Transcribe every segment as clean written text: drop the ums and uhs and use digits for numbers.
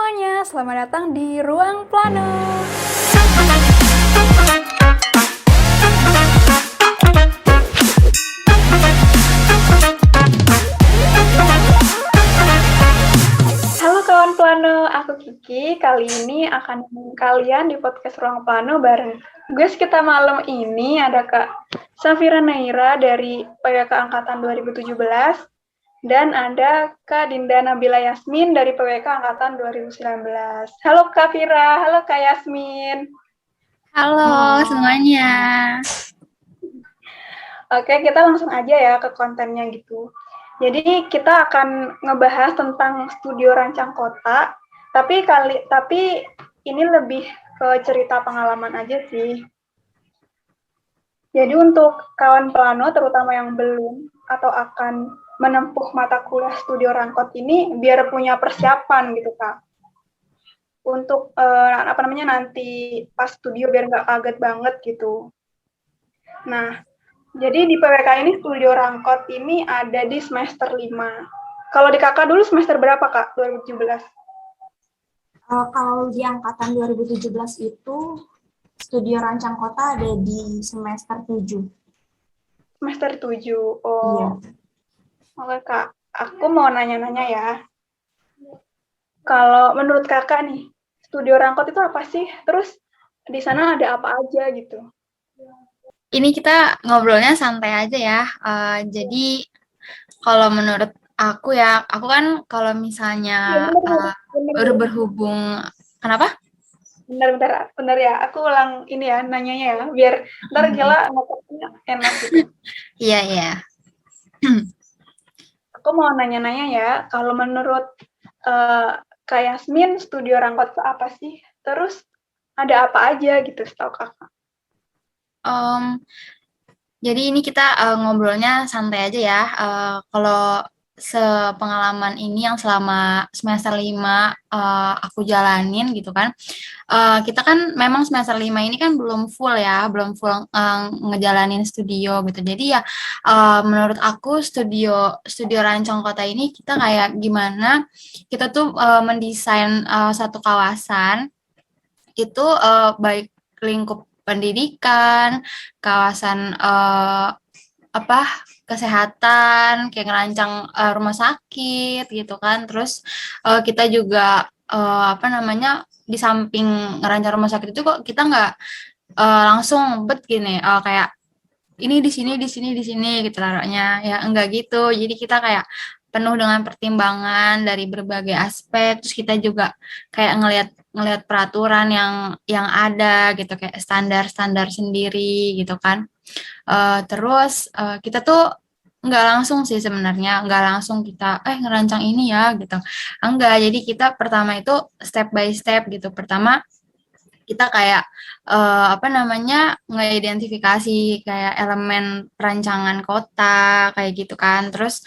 semuanya, selamat datang di Ruang Plano. Halo kawan Plano, aku Kiki. Kali ini akan nemenin kalian di podcast Ruang Plano bareng guys kita malam ini ada Kak Safira Naira dari PWK Angkatan 2017 dan ada Kak Dinda Nabila Yasmin dari PWK Angkatan 2019. Halo Kak Fira, halo Kak Yasmin. Halo semuanya. Oke, kita langsung aja ya ke kontennya gitu. Jadi kita akan ngebahas tentang studio rancang kota, tapi ini lebih ke cerita pengalaman aja sih. Jadi untuk kawan plano, terutama yang belum atau akan menempuh mata kuliah studio rangkot ini, biar punya persiapan gitu Kak. Untuk nanti pas studio biar nggak kaget banget gitu. Nah, jadi di PWK ini studio rangkot ini ada di semester 5. Kalau di kakak dulu semester berapa Kak? 2017? Kalau di angkatan 2017 itu studio rancang kota ada di semester 7. Semester 7. Iya. Oke Kak, aku mau nanya-nanya ya. Kalau menurut kakak nih, studio rangkot itu apa sih? Terus di sana ada apa aja gitu? Ini kita ngobrolnya santai aja ya. Jadi kalau menurut aku ya, aku kan kalau misalnya berhubung, kenapa? Benar ya. Aku ulang ini ya, nanyanya ya, biar ntar gila ngomongnya enak gitu. Iya, iya. Aku mau nanya-nanya ya, kalau menurut Kak Yasmin, studio rangkot itu apa sih? Terus ada apa aja gitu setahu kakak? Jadi ini kita ngobrolnya santai aja ya. Kalau sepengalaman ini yang selama semester 5 aku jalanin gitu kan. Kita kan memang semester 5 ini kan belum full ya, belum full ngejalanin studio gitu. Jadi ya menurut aku studio studio Rancang Kota ini kita kayak gimana kita tuh mendesain satu kawasan itu baik lingkup pendidikan, kawasan apa kesehatan, kayak ngerancang rumah sakit gitu kan. Terus kita juga apa namanya di samping ngerancang rumah sakit itu kok kita nggak langsung bet gini kayak ini di sini gitu taruhnya ya enggak gitu. Jadi kita kayak penuh dengan pertimbangan dari berbagai aspek. Terus kita juga kayak ngelihat ngelihat peraturan yang ada gitu kayak standar-standar sendiri gitu kan. Terus kita tuh nggak langsung sih sebenarnya nggak langsung kita ngerancang ini ya gitu enggak jadi kita pertama itu step by step gitu pertama kita kayak apa namanya ngeidentifikasi kayak elemen perancangan kota kayak gitu kan terus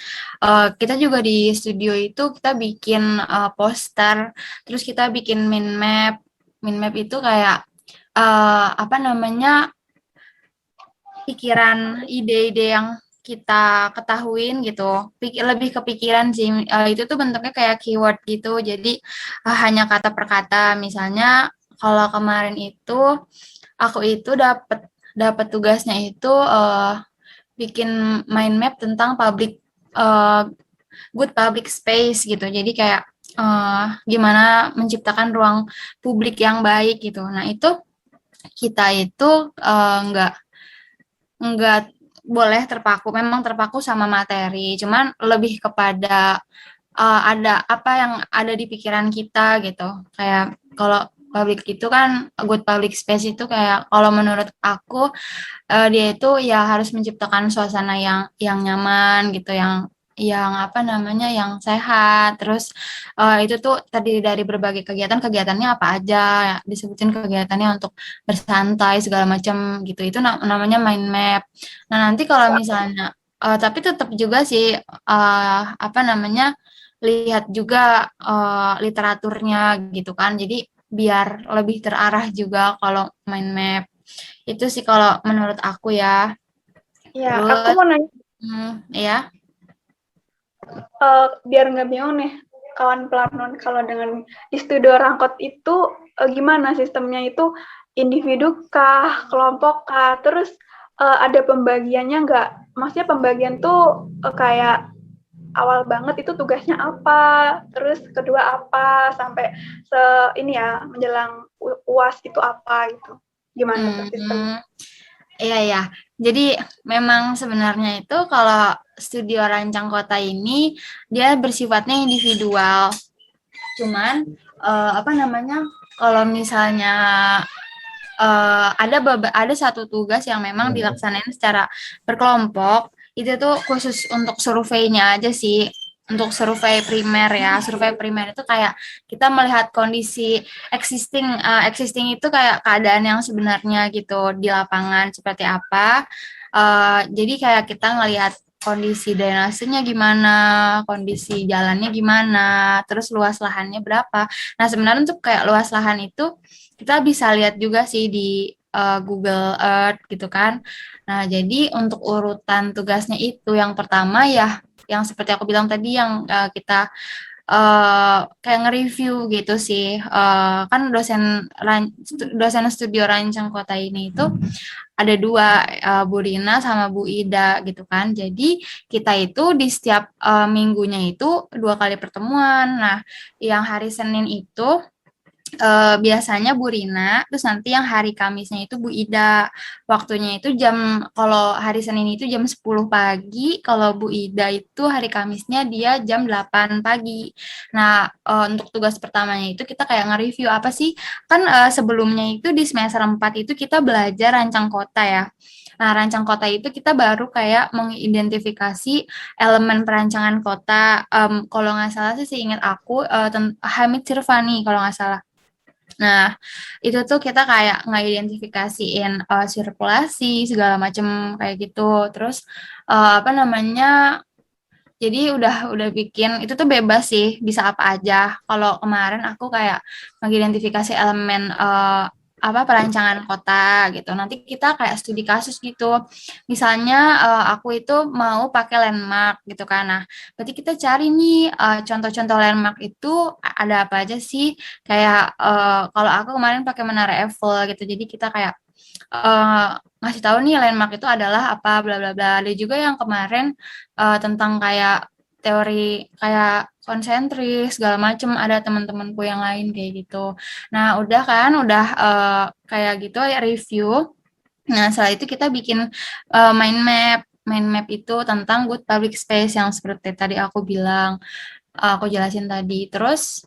kita juga di studio itu kita bikin poster terus kita bikin mind map itu kayak apa namanya pikiran ide-ide yang kita ketahuin gitu lebih kepikiran sih itu tuh bentuknya kayak keyword gitu jadi hanya kata per kata misalnya kalau kemarin itu aku itu dapat dapat tugasnya itu bikin mind map tentang uh, good public space gitu jadi kayak gimana menciptakan ruang publik yang baik gitu nah itu kita itu nggak boleh terpaku, memang terpaku sama materi, cuman lebih kepada ada apa yang ada di pikiran kita gitu. Kayak kalau public itu kan good public space itu kayak kalau menurut aku dia itu ya harus menciptakan suasana yang nyaman gitu, yang apa namanya yang sehat. Terus itu tuh terdiri dari berbagai kegiatan, kegiatannya apa aja, ya, disebutin kegiatannya untuk bersantai segala macam gitu. Itu namanya mind map. Nah, nanti kalau misalnya tapi tetap juga sih apa namanya lihat juga literaturnya gitu kan. Jadi biar lebih terarah juga kalau mind map. Itu sih kalau menurut aku ya. Ya, aku Terus mau nanya ya. biar nggak bingung nih. kawan Planon, kalau dengan di studio Rangkot itu gimana sistemnya itu, individu kah, kelompok kah, terus ada pembagiannya nggak? Maksudnya pembagian tuh kayak awal banget itu tugasnya apa, terus kedua apa, sampai ini ya menjelang UAS itu apa gitu. Gimana tuh sistemnya? Iya ya. Jadi memang sebenarnya itu kalau studio rancang kota ini dia bersifatnya individual. Cuman apa namanya? Kalau misalnya ada satu tugas yang memang dilaksanain secara berkelompok, itu tuh khusus untuk surveinya aja sih. Untuk survei primer ya, survei primer itu kayak kita melihat kondisi existing itu kayak keadaan yang sebenarnya gitu di lapangan seperti apa. Jadi kayak kita ngelihat kondisi drainasenya gimana, kondisi jalannya gimana, terus luas lahannya berapa. Nah sebenarnya untuk kayak luas lahan itu kita bisa lihat juga sih di Google Earth gitu kan. Nah jadi untuk urutan tugasnya itu yang pertama ya yang seperti aku bilang tadi yang kita kayak nge-review gitu sih. Kan dosen studio rancang kota ini itu ada dua, Bu Rina sama Bu Ida gitu kan. Jadi kita itu di setiap minggunya itu 2 kali pertemuan. Nah, yang hari Senin itu biasanya Bu Rina, terus nanti yang hari Kamisnya itu Bu Ida. Waktunya itu kalau hari Senin itu jam 10 pagi, kalau Bu Ida itu hari Kamisnya dia jam 8 pagi. Nah, untuk tugas pertamanya itu kita kayak nge-review apa sih, kan sebelumnya itu di semester 4 itu kita belajar rancang kota ya. Nah, rancang kota itu kita baru kayak mengidentifikasi elemen perancangan kota. Kalau nggak salah sih seingat aku, Hamid Sirvani kalau nggak salah. Nah, itu tuh kita kayak ngeidentifikasiin sirkulasi segala macam kayak gitu. Terus apa namanya? Jadi udah bikin itu tuh bebas sih, bisa apa aja. Kalau kemarin aku kayak mengidentifikasi elemen apa perancangan kota gitu. Nanti kita kayak studi kasus gitu. Misalnya aku itu mau pakai landmark gitu kan. Nah, berarti kita cari nih contoh-contoh landmark itu ada apa aja sih? Kayak kalau aku kemarin pakai Menara Eiffel gitu. Jadi kita kayak eh, ngasih tahu nih landmark itu adalah apa bla bla bla. Ada juga yang kemarin tentang kayak teori kayak konsentris segala macem, ada teman-temanku yang lain kayak gitu. Nah udah kan udah kayak gitu ya review. Nah setelah itu kita bikin mind map itu tentang good public space yang seperti tadi aku bilang, aku jelasin tadi. Terus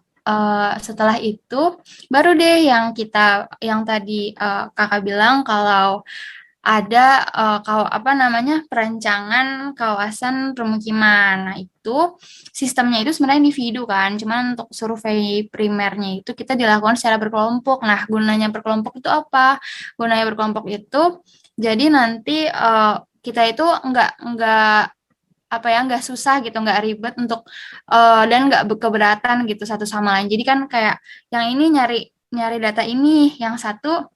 setelah itu baru deh yang tadi kakak bilang kalau ada apa namanya perancangan kawasan permukiman. Nah, itu sistemnya itu sebenarnya individu kan, cuman untuk survei primernya itu kita dilakukan secara berkelompok. Nah, gunanya berkelompok itu apa? Gunanya berkelompok itu jadi nanti kita itu nggak apa ya nggak susah gitu, nggak ribet untuk dan nggak keberatan gitu satu sama lain. Jadi kan kayak yang ini nyari nyari data ini, yang satu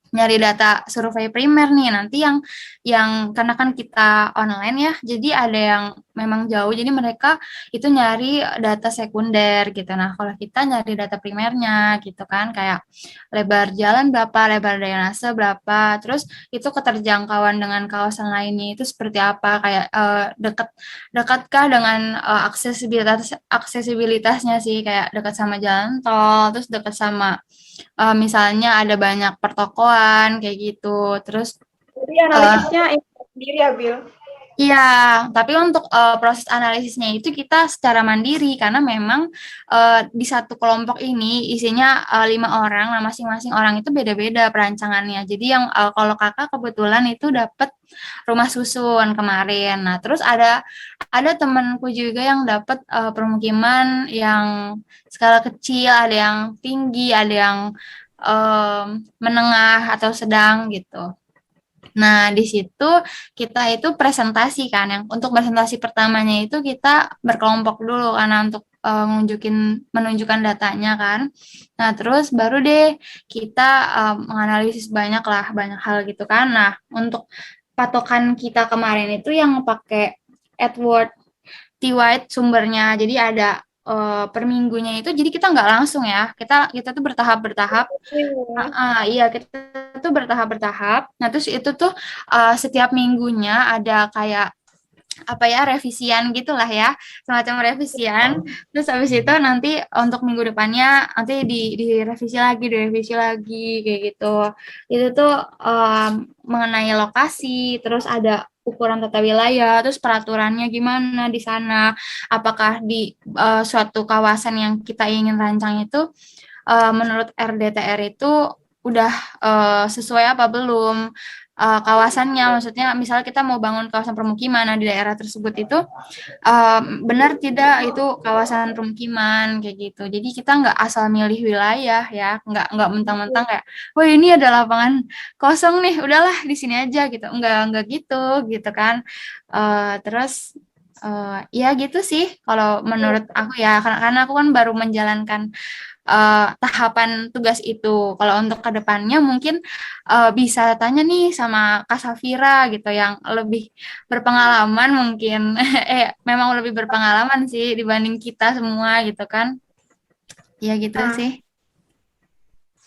nyari data survei primer nih. Nanti yang karena kan kita online ya, jadi ada yang memang jauh, jadi mereka itu nyari data sekunder gitu. Nah kalau kita nyari data primernya gitu kan, kayak lebar jalan berapa, lebar drainase berapa, terus itu keterjangkauan dengan kawasan lainnya itu seperti apa, kayak dekatkah dengan aksesibilitasnya sih, kayak dekat sama jalan tol, terus dekat sama misalnya ada banyak pertokoan kayak gitu. Terus Jadi analisisnya sendiri ya, Bill? iya, tapi untuk proses analisisnya itu kita secara mandiri karena memang di satu kelompok ini isinya 5 orang, nah masing-masing orang itu beda-beda perancangannya. Jadi yang kalau kakak kebetulan itu dapat rumah susun kemarin. Nah, terus ada temanku juga yang dapat permukiman yang skala kecil, ada yang tinggi, ada yang menengah atau sedang gitu. Nah, di situ kita itu presentasi kan, yang untuk presentasi pertamanya itu kita berkelompok dulu karena untuk menunjukkan datanya kan. Nah, terus baru deh kita menganalisis banyak hal gitu kan. Nah, untuk patokan kita kemarin itu yang pakai Edward T. White sumbernya. Jadi ada per minggunya itu, jadi kita nggak langsung ya, kita tuh bertahap-bertahap. Iya, kita tuh bertahap-bertahap. Nah, terus itu tuh setiap minggunya ada kayak apa ya, revisian gitulah ya, semacam revisian. Terus habis itu nanti untuk minggu depannya nanti direvisi lagi kayak gitu. Itu tuh mengenai lokasi, terus ada ukuran tata wilayah, terus peraturannya gimana di sana, apakah di suatu kawasan yang kita ingin rancang itu menurut RDTR itu udah sesuai apa belum kawasannya, maksudnya misalnya kita mau bangun kawasan permukiman di daerah tersebut itu benar tidak itu kawasan permukiman kayak gitu. Jadi kita nggak asal milih wilayah ya, nggak mentang-mentang kayak, wah ini ada lapangan kosong nih, udahlah di sini aja gitu, nggak gitu kan. Terus ya gitu sih kalau menurut aku ya, karena aku kan baru menjalankan tahapan tugas itu. Kalau untuk kedepannya mungkin bisa tanya nih sama Kak Safira gitu yang lebih berpengalaman mungkin. Memang lebih berpengalaman sih dibanding kita semua gitu kan. Ya gitu Nah, sih.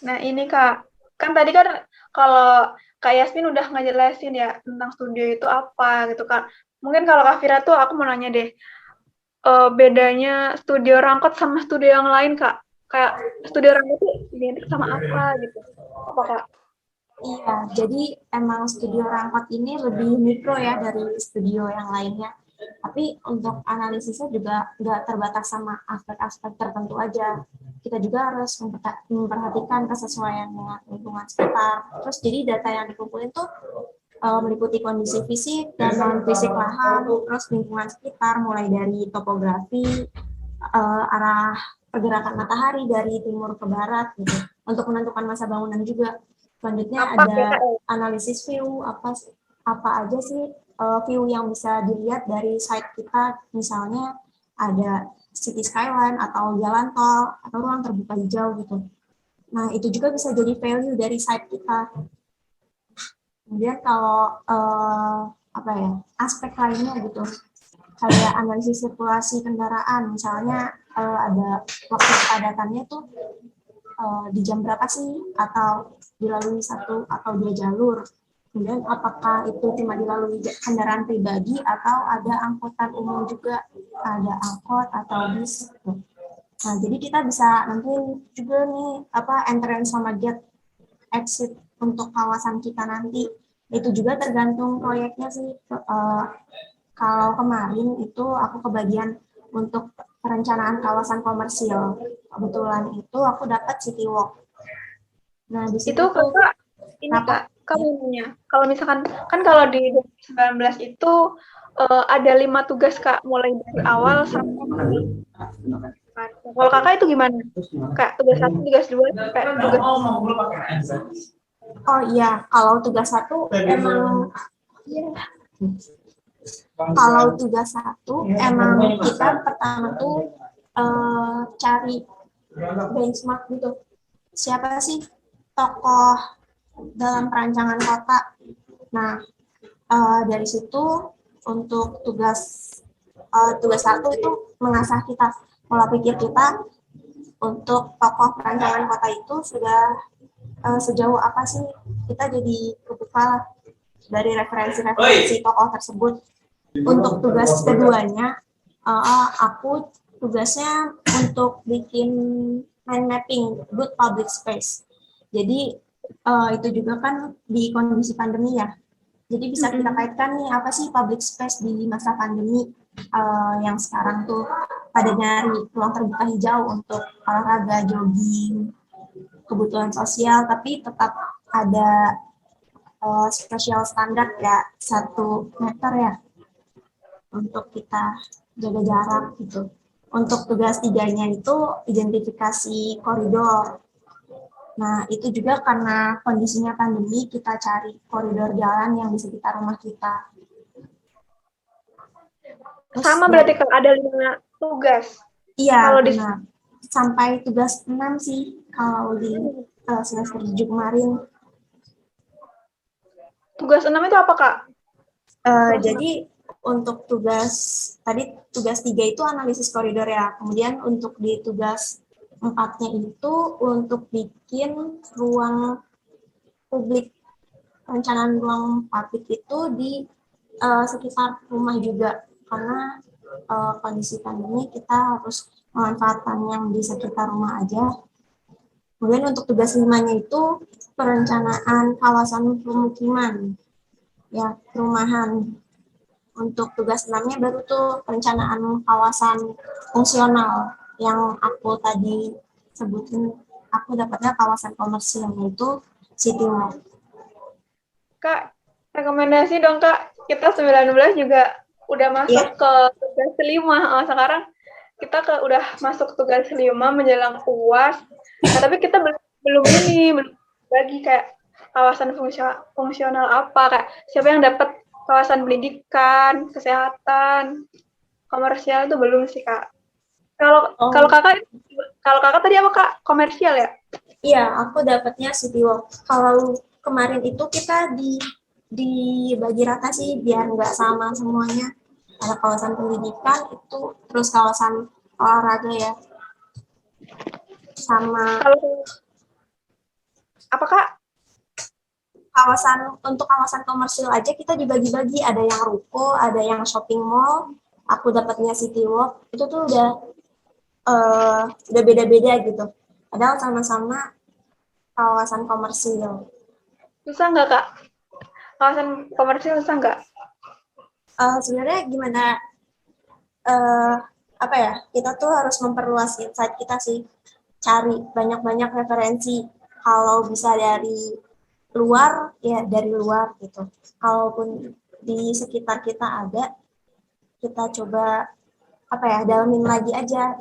nah ini Kak, kan tadi kan kalau Kak Yasmin udah ngejelasin ya tentang studio itu apa gitu kan. Mungkin kalau Kak Fira tuh aku mau nanya deh, bedanya studio Rangkot sama studio yang lain Kak. Kayak studio Rangkot itu identik sama apa gitu. Apa Kak? Iya, jadi emang studio Rangkot ini lebih mikro ya dari studio yang lainnya. Tapi untuk analisisnya juga nggak terbatas sama aspek-aspek tertentu aja. Kita juga harus memperhatikan kesesuaian dengan lingkungan sekitar. Terus jadi data yang dikumpulin tuh meliputi kondisi fisik dan non-fisik lahan, terus lingkungan sekitar mulai dari topografi, arah pergerakan matahari dari timur ke barat gitu. Untuk menentukan masa bangunan juga. Selanjutnya ada analisis view, apa aja sih view yang bisa dilihat dari site kita, misalnya ada city skyline atau jalan tol atau ruang terbuka hijau gitu. Nah, itu juga bisa jadi value dari site kita. Kemudian kalau apa ya, aspek lainnya gitu, kayak analisis sirkulasi kendaraan, misalnya ada waktu kepadatannya tuh di jam berapa sih, atau dilalui 1 atau 2 jalur. Kemudian apakah itu cuma dilalui kendaraan pribadi atau ada angkutan umum juga, ada angkot atau bis. Nah, jadi kita bisa nentuin juga nih apa entrance sama gate exit untuk kawasan kita nanti. Itu juga tergantung proyeknya sih. Kalau kemarin itu aku kebagian untuk perencanaan kawasan komersil. Kebetulan itu aku dapat City Walk. Nah, di situ Itu tuh Kakak ini Kak, kamu nanya. Kalau misalkan kan kalau di 2019 itu ada 5 tugas Kak, mulai dari awal sampai kalau Kakak itu gimana? Kayak tugas 1, tugas 2, kayak tugas oh iya, kalau tugas 1 emang kalau tugas 1 emang kita pertama tuh cari benchmark gitu. Siapa sih tokoh dalam perancangan kota? Nah, dari situ untuk tugas 1 itu mengasah kita pola pikir kita untuk tokoh perancangan kota itu sudah sejauh apa sih kita jadi kebuka dari referensi-referensi tokoh tersebut. Untuk tugas keduanya, aku tugasnya untuk bikin mind mapping good public space. Jadi itu juga kan di kondisi pandemi ya. Jadi bisa kita kaitkan nih apa sih public space di masa pandemi yang sekarang tuh pada nyari ruang terbuka hijau untuk olahraga, jogging, kebutuhan sosial, tapi tetap ada spesial standar ya 1 meter ya untuk kita jaga jarak gitu. Untuk tugas 3-nya itu identifikasi koridor. Nah, itu juga karena kondisinya pandemi, kita cari koridor jalan yang di sekitar rumah kita. Terus sama berarti kalau ada 5 tugas. Iya, kalau benar. Sampai tugas 6 sih, kalau di semester 7 kemarin. Tugas 6 itu apa, Kak? Jadi untuk tugas 3 itu analisis koridor ya. Kemudian untuk di tugas 4-nya itu untuk bikin ruang publik, perencanaan ruang publik itu di sekitar rumah juga. Karena kondisi pandemi kita harus memanfaatkan yang di sekitar rumah aja. Kemudian untuk tugas 5-nya itu perencanaan kawasan pemukiman, ya, perumahan. Untuk tugas 6-nya baru tuh perencanaan kawasan fungsional yang aku tadi sebutin. Aku dapatnya kawasan komersial, yaitu City Mall. Kak, rekomendasi dong Kak, kita 19 juga udah masuk ke tugas 5. Sekarang kita udah masuk tugas 5 menjelang UAS. Nah, tapi kita belum bagi kayak kawasan fungsional apa, kayak siapa yang dapat kawasan pendidikan, kesehatan, komersial itu belum sih Kak. Kalau kakak tadi apa Kak? Komersial ya? Iya, aku dapatnya City Walk. Kalau kemarin itu kita dibagi rata sih biar nggak sama semuanya. Ada kawasan pendidikan itu, terus kawasan olahraga ya. Sama apa Kak? Untuk kawasan komersil aja kita dibagi-bagi, ada yang ruko, ada yang shopping mall. Aku dapatnya City Walk, itu tuh udah beda-beda gitu. Padahal sama-sama kawasan komersil. Susah nggak Kak? Kawasan komersil susah nggak? Sebenarnya gimana? Apa ya? Kita tuh harus memperluas insight kita sih. Cari banyak-banyak referensi. Kalau bisa dari luar, ya dari luar gitu. Kalaupun di sekitar kita ada, kita coba dalamin lagi aja.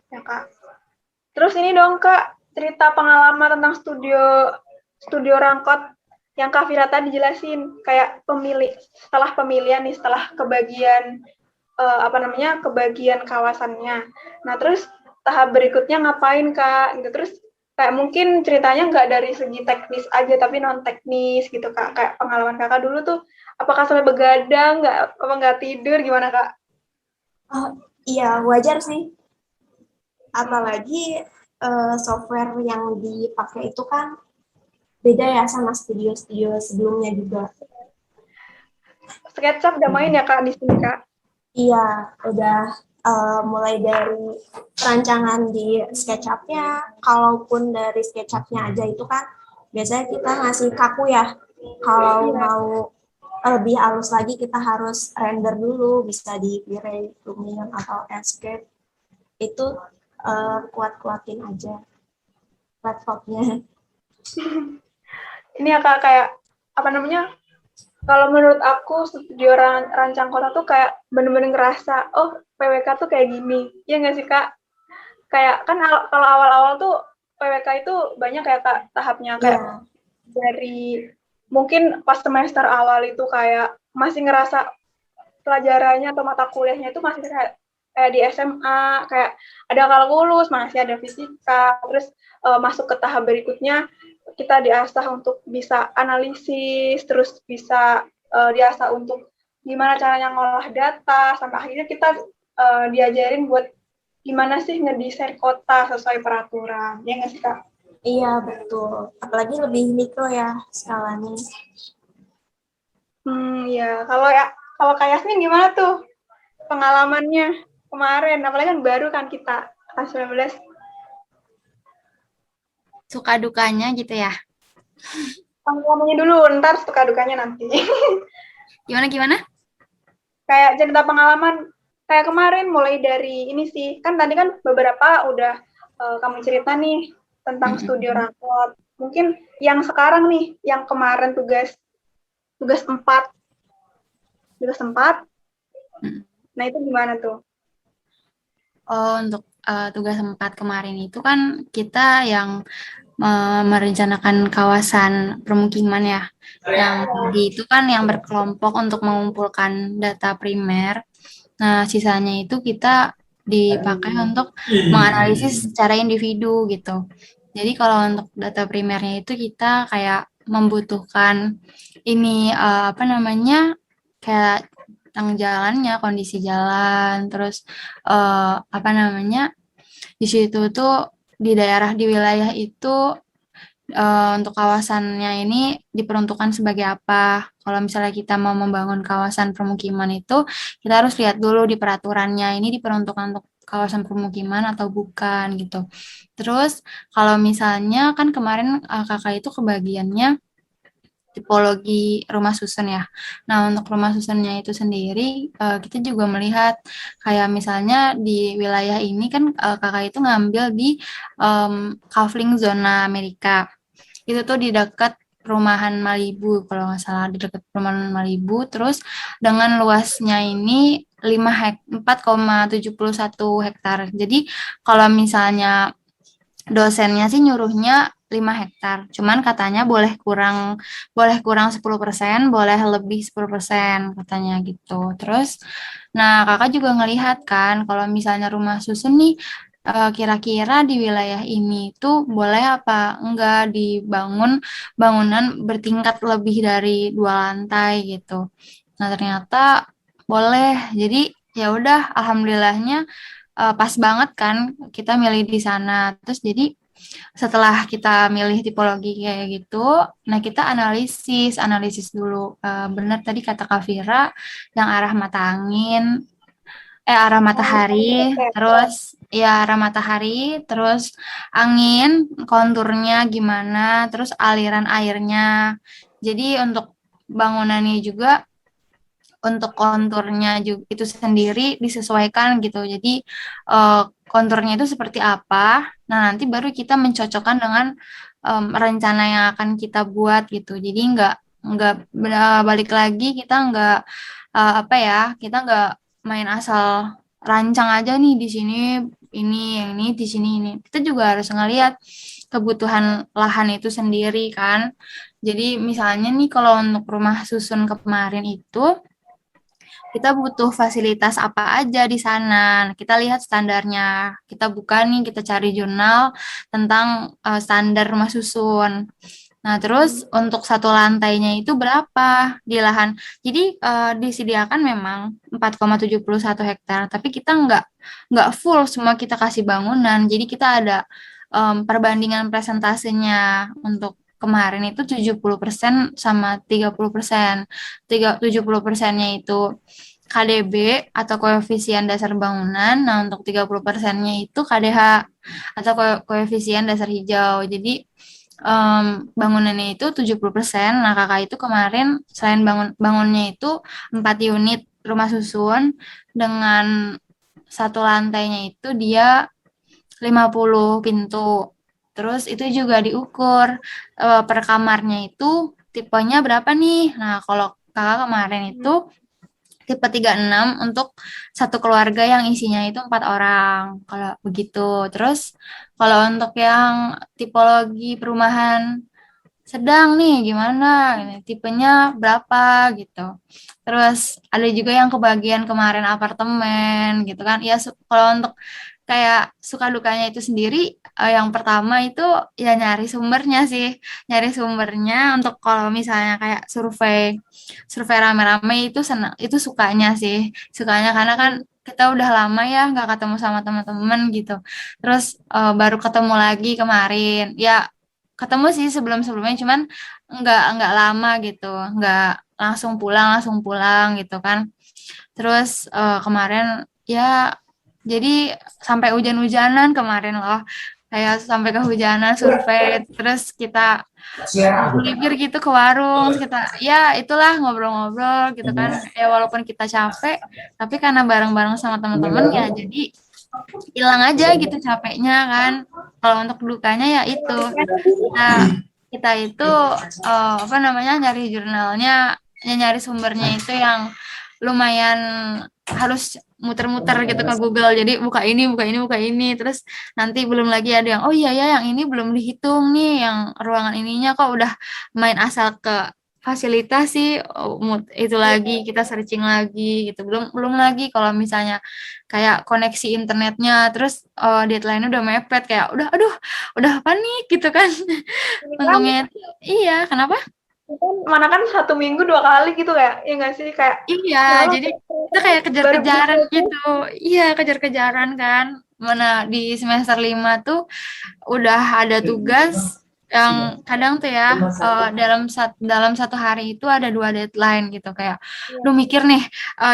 Ya Kak. Terus ini dong Kak, cerita pengalaman tentang studio Rangkot yang Kak Fira tadi jelasin, kayak setelah pemilihan nih, setelah kebagian kebagian kawasannya. Nah terus tahap berikutnya ngapain Kak? Gitu. Terus kayak mungkin ceritanya nggak dari segi teknis aja, tapi non teknis gitu Kak. Kayak pengalaman Kakak dulu tuh, apakah sampai begadang, nggak tidur, gimana Kak? Iya, wajar sih. Apalagi software yang dipakai itu kan beda ya sama studio-studio sebelumnya juga. SketchUp udah main ya Kak di sini Kak? Iya, udah mulai dari perancangan di SketchUp-nya, kalaupun dari SketchUp-nya aja itu kan biasanya kita ngasih kaku ya. Kalau mau lebih halus lagi kita harus render dulu, bisa di V-Ray, Lumion, atau Enscape. Itu kuat-kuatin aja platformnya. Ini ya Kak, kayak kalau menurut aku studio rancang kota tuh kayak bener-bener ngerasa, oh PWK tuh kayak gini, ya nggak sih Kak? Kayak kan kalau awal-awal tuh PWK itu banyak kayak Kak tahapnya, kayak dari mungkin pas semester awal itu kayak masih ngerasa pelajarannya atau mata kuliahnya itu masih kayak di SMA, kayak ada kalkulus, masih ada fisika, terus masuk ke tahap berikutnya kita diasah untuk bisa analisis, terus bisa diasah untuk gimana caranya ngolah data, sampai akhirnya kita diajarin buat gimana sih ngedesain kota sesuai peraturan, ya nggak sih Kak? Iya, betul. Apalagi lebih mikro ya skalanya. Ya. Kalau Kak Yasmin gimana tuh pengalamannya kemarin? Apalagi kan baru kan kita, kelas 19. Suka dukanya gitu ya? Pengalamannya dulu, ntar suka dukanya nanti. Gimana? Kayak cerita pengalaman kayak kemarin, mulai dari ini sih, kan tadi kan beberapa udah kamu cerita nih tentang studio Rangkot. Mungkin yang sekarang nih, yang kemarin tugas 4. Nah itu gimana tuh? Oh, untuk tugas 4 kemarin itu kan kita yang merencanakan kawasan permukiman ya. Yang itu kan yang berkelompok untuk mengumpulkan data primer. Nah, sisanya itu kita dipakai untuk menganalisis secara individu gitu. Jadi kalau untuk data primernya itu kita kayak membutuhkan ini apa namanya kayak tentang jalannya, kondisi jalan, terus apa namanya di situ tuh di wilayah itu untuk kawasannya ini diperuntukkan sebagai apa. Kalau misalnya kita mau membangun kawasan permukiman itu, kita harus lihat dulu di peraturannya ini diperuntukkan untuk kawasan permukiman atau bukan gitu. Terus kalau misalnya kan kemarin kakak itu kebagiannya tipologi rumah susun ya. Nah, untuk rumah susunnya itu sendiri, kita juga melihat kayak misalnya di wilayah ini kan kakak itu ngambil di Kavling zona Amerika. Itu tuh di dekat perumahan Malibu kalau nggak salah di dekat perumahan Malibu. Terus dengan luasnya ini 4,71 hektar. Jadi kalau misalnya dosennya sih nyuruhnya 5 hektar. Cuman katanya boleh kurang 10%, boleh lebih 10% katanya gitu. Terus nah kakak juga ngelihat kan kalau misalnya rumah susun nih kira-kira di wilayah ini tuh boleh apa enggak dibangun bangunan bertingkat lebih dari 2 lantai gitu. Nah, ternyata boleh. Jadi ya udah alhamdulillahnya pas banget kan kita milih di sana. Terus jadi setelah kita milih tipologi kayak gitu, nah kita analisis dulu. Benar tadi kata Kak Vira yang arah mata angin, arah matahari, terus ya arah matahari, terus angin, konturnya gimana, terus aliran airnya. Jadi untuk bangunannya juga untuk konturnya juga itu sendiri disesuaikan gitu. Jadi konturnya itu seperti apa. Nah, nanti baru kita mencocokkan dengan rencana yang akan kita buat gitu. Jadi nggak balik lagi kita nggak apa ya, kita nggak main asal rancang aja nih di sini ini yang ini di sini ini. Kita juga harus ngelihat kebutuhan lahan itu sendiri kan. Jadi misalnya nih kalau untuk rumah susun kemarin itu kita butuh fasilitas apa aja di sana. Nah, kita lihat standarnya. Kita buka nih, kita cari jurnal tentang standar rumah susun. Nah, terus untuk satu lantainya itu berapa di lahan. Jadi disediakan memang 4,71 hektar, tapi kita nggak full semua kita kasih bangunan. Jadi kita ada perbandingan presentasenya untuk kemarin itu 70% sama 30%. 70%-nya itu KDB atau koefisien dasar bangunan. Nah, untuk 30%-nya itu KDH atau koefisien dasar hijau. Jadi bangunannya itu 70%. Nah, kakak itu kemarin selain bangunnya itu 4 unit rumah susun dengan satu lantainya itu dia 50 pintu. Terus itu juga diukur per kamarnya itu tipenya berapa nih. Nah, kalau kakak kemarin itu tipe 36 untuk satu keluarga yang isinya itu 4 orang. Kalau begitu. Terus kalau untuk yang tipologi perumahan sedang nih gimana? Tipenya berapa gitu. Terus ada juga yang kebagian kemarin apartemen gitu kan. Ya kalau untuk kayak suka dukanya itu sendiri yang pertama itu ya nyari sumbernya sih. Nyari sumbernya untuk kalau misalnya kayak survei survei rame-rame itu senang itu sukanya sih. Sukanya karena kan kita udah lama ya nggak ketemu sama teman-teman gitu. Terus baru ketemu lagi kemarin. Ya ketemu sih sebelum-sebelumnya cuman nggak lama gitu. Nggak langsung pulang gitu kan. Terus kemarin ya jadi sampai hujan-hujanan kemarin loh. Kayak sampai kehujanan survei terus kita melipir gitu ke warung terus kita ya itulah ngobrol-ngobrol gitu kan. Ya walaupun kita capek tapi karena bareng-bareng sama teman-teman ya jadi hilang aja gitu capeknya kan. Kalau untuk dukanya ya itu kita itu apa namanya nyari jurnalnya, nyari sumbernya itu yang lumayan harus muter-muter gitu ke Google. Jadi buka ini, terus nanti belum lagi ada yang oh iya ya yang ini belum dihitung nih, yang ruangan ininya kok udah main asal ke fasilitas sih itu lagi kita searching lagi gitu. Belum belum lagi kalau misalnya kayak koneksi internetnya terus deadline-nya udah mepet kayak udah panik gitu kan. Untungnya iya, kenapa? Mana kan 1 minggu 2 kali gitu kayak, ya nggak sih kayak Iya, ya Allah jadi kita kayak baru kejar-kejaran bisa gitu. Iya, kejar-kejaran kan. Mana di semester 5 tuh udah ada tugas yang kadang tuh ya dalam satu hari itu ada 2 deadline gitu kayak lu mikir nih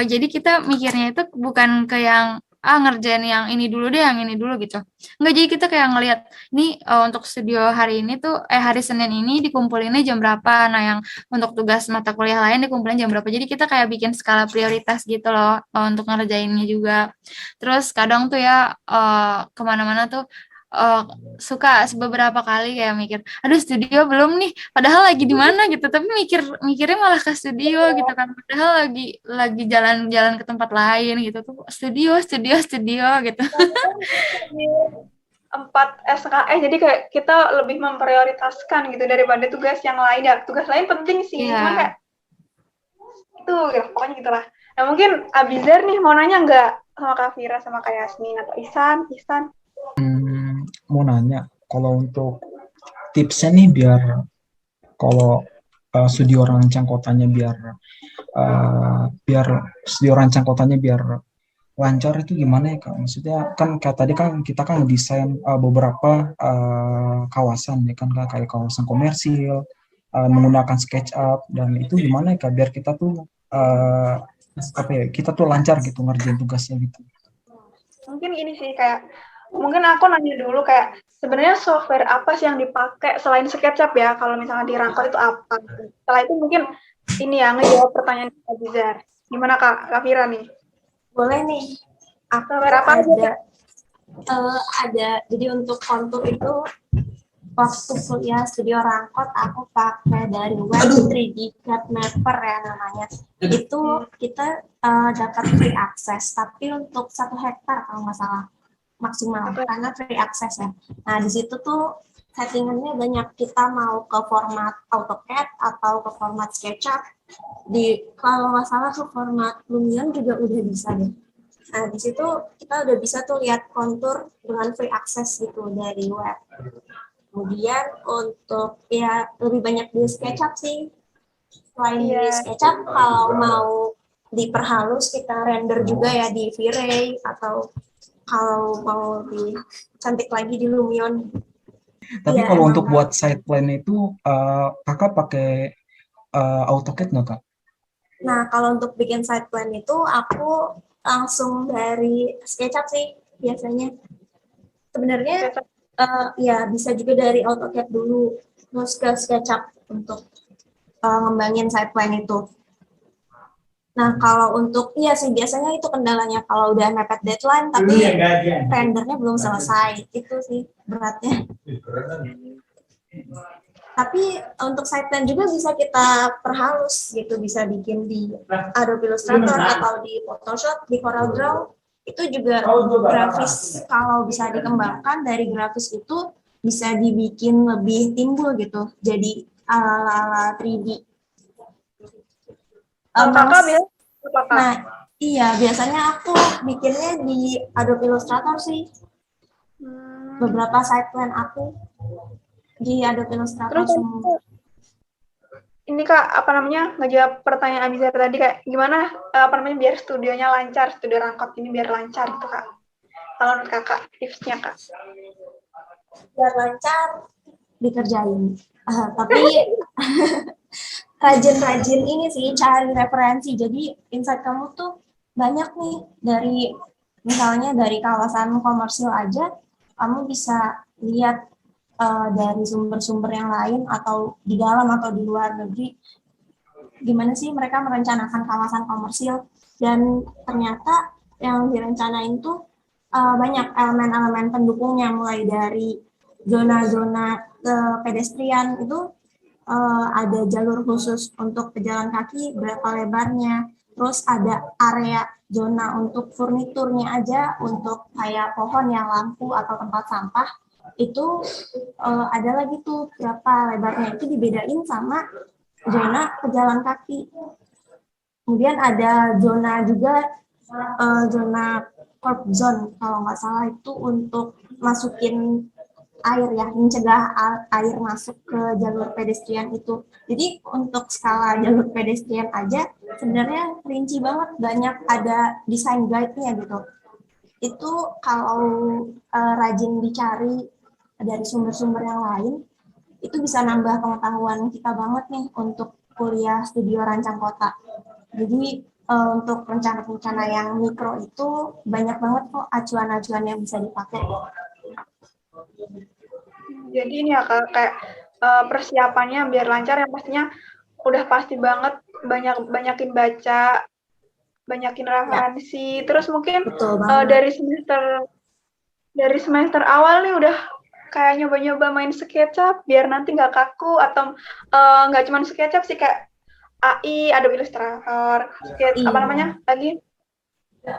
jadi kita mikirnya itu bukan ke yang ngerjain yang ini dulu deh yang ini dulu gitu enggak jadi kita kayak ngelihat nih untuk studio hari ini tuh hari Senin ini dikumpulinnya jam berapa nah yang untuk tugas mata kuliah lain dikumpulin jam berapa jadi kita kayak bikin skala prioritas gitu loh untuk ngerjainnya juga terus kadang tuh ya kemana-mana tuh eh, suka beberapa kali kayak mikir, aduh studio belum nih, padahal lagi di mana gitu, tapi mikirnya malah ke studio gitu kan, padahal lagi jalan-jalan ke tempat lain gitu tuh studio studio studio gitu. di 4 SKS jadi kayak kita lebih memprioritaskan gitu daripada tugas yang lain ya. Tugas lain penting sih, cuman Iya, kayak itu ya pokoknya gitulah. Nah mungkin Abizar nih mau nanya nggak sama Kak Vira sama Kak Yasmin atau Ihsan? Mau nanya, kalau untuk tipsnya nih biar kalau studio rancang kotanya biar studio rancang kotanya biar lancar itu gimana ya Kak? Maksudnya kan kayak tadi kan kita kan ngedesain beberapa kawasan ya kan Kak, kayak kawasan komersil menggunakan SketchUp dan itu gimana ya Kak biar kita tuh apa ya kita tuh lancar gitu ngerjain tugasnya gitu. Mungkin ini sih kayak mungkin aku nanya dulu kayak sebenarnya software apa sih yang dipakai selain SketchUp ya kalau misalnya di Rangkot itu apa? Setelah itu mungkin ini ya ngejawab pertanyaan Kak Bizar. Gimana Kak Vira nih? Boleh nih. Aku Software apa aja? ada. Jadi untuk kontur itu waktu kuliah studio Rangkot aku pakai dari web 3D CAD Mapper ya namanya. Itu kita dapat free access, tapi untuk 1 hektar kalau nggak salah maksimal karena free access ya. Nah di situ tuh settingannya banyak kita mau ke format AutoCAD atau ke format SketchUp. Kalau nggak salah ke format Lumion juga udah bisa deh. Nah di situ kita udah bisa tuh lihat kontur dengan free access gitu dari web. Kemudian untuk ya lebih banyak di SketchUp sih. Selain di SketchUp, kalau mau diperhalus kita render juga ya di V-Ray atau kalau mau dicantik lagi di Lumion. Tapi Ya, kalau untuk buat side plan itu kakak pakai AutoCAD nggak Kak? Nah, kalau untuk bikin side plan itu aku langsung dari SketchUp sih biasanya. Sebenarnya ya bisa juga dari AutoCAD dulu terus ke SketchUp untuk ngembangin side plan itu. Nah, kalau untuk iya sih biasanya itu kendalanya kalau udah mepet deadline tapi rendernya belum selesai. Itu sih beratnya. Tapi untuk side plan juga bisa kita perhalus gitu, bisa bikin di Adobe Illustrator atau di Photoshop, di CorelDRAW. Itu juga grafis kalau bisa dikembangkan dari grafis itu bisa dibikin lebih timbul gitu. Jadi ala-ala 3D. Kakak biasa apa Kak? Nah, iya biasanya aku bikinnya di Adobe Illustrator sih. Beberapa side plan aku di Adobe Illustrator semua. Ini Kak, apa namanya, ngejawab pertanyaan Abizar tadi kayak gimana apa namanya biar studionya lancar, studio Rangkot ini biar lancar gitu Kak. Kalau menurut Kakak, tipsnya Kak? Biar lancar dikerjain. Tapi rajin-rajin ini sih cari referensi. Jadi insight kamu tuh banyak nih dari misalnya dari kawasan komersil aja, kamu bisa lihat dari sumber-sumber yang lain atau di dalam atau di luar negeri gimana sih mereka merencanakan kawasan komersil dan ternyata yang direncanain tuh banyak elemen-elemen pendukungnya mulai dari zona-zona pedestrian itu ada jalur khusus untuk pejalan kaki berapa lebarnya terus ada area zona untuk furniturnya aja untuk kayak pohon yang lampu atau tempat sampah itu ada lagi tuh berapa lebarnya itu dibedain sama zona pejalan kaki. Kemudian ada zona juga zona curb zone kalau nggak salah itu untuk masukin air ya, mencegah air masuk ke jalur pedestrian itu. Jadi untuk skala jalur pedestrian aja sebenarnya rinci banget, banyak ada desain guide-nya gitu. Itu kalau rajin dicari dari sumber-sumber yang lain, itu bisa nambah pengetahuan kita banget nih untuk kuliah studio rancang kota. Jadi untuk rencana-rencana yang mikro itu banyak banget kok acuan-acuan yang bisa dipakai. Jadi ini ya Kak, kayak persiapannya biar lancar yang pastinya udah pasti banget banyakin baca, banyakin referensi, terus mungkin Betul banget. dari semester awal nih udah kayak nyoba-nyoba main SketchUp biar nanti nggak kaku, atau nggak cuma SketchUp sih, kayak AI, Adobe Illustrator, apa namanya lagi?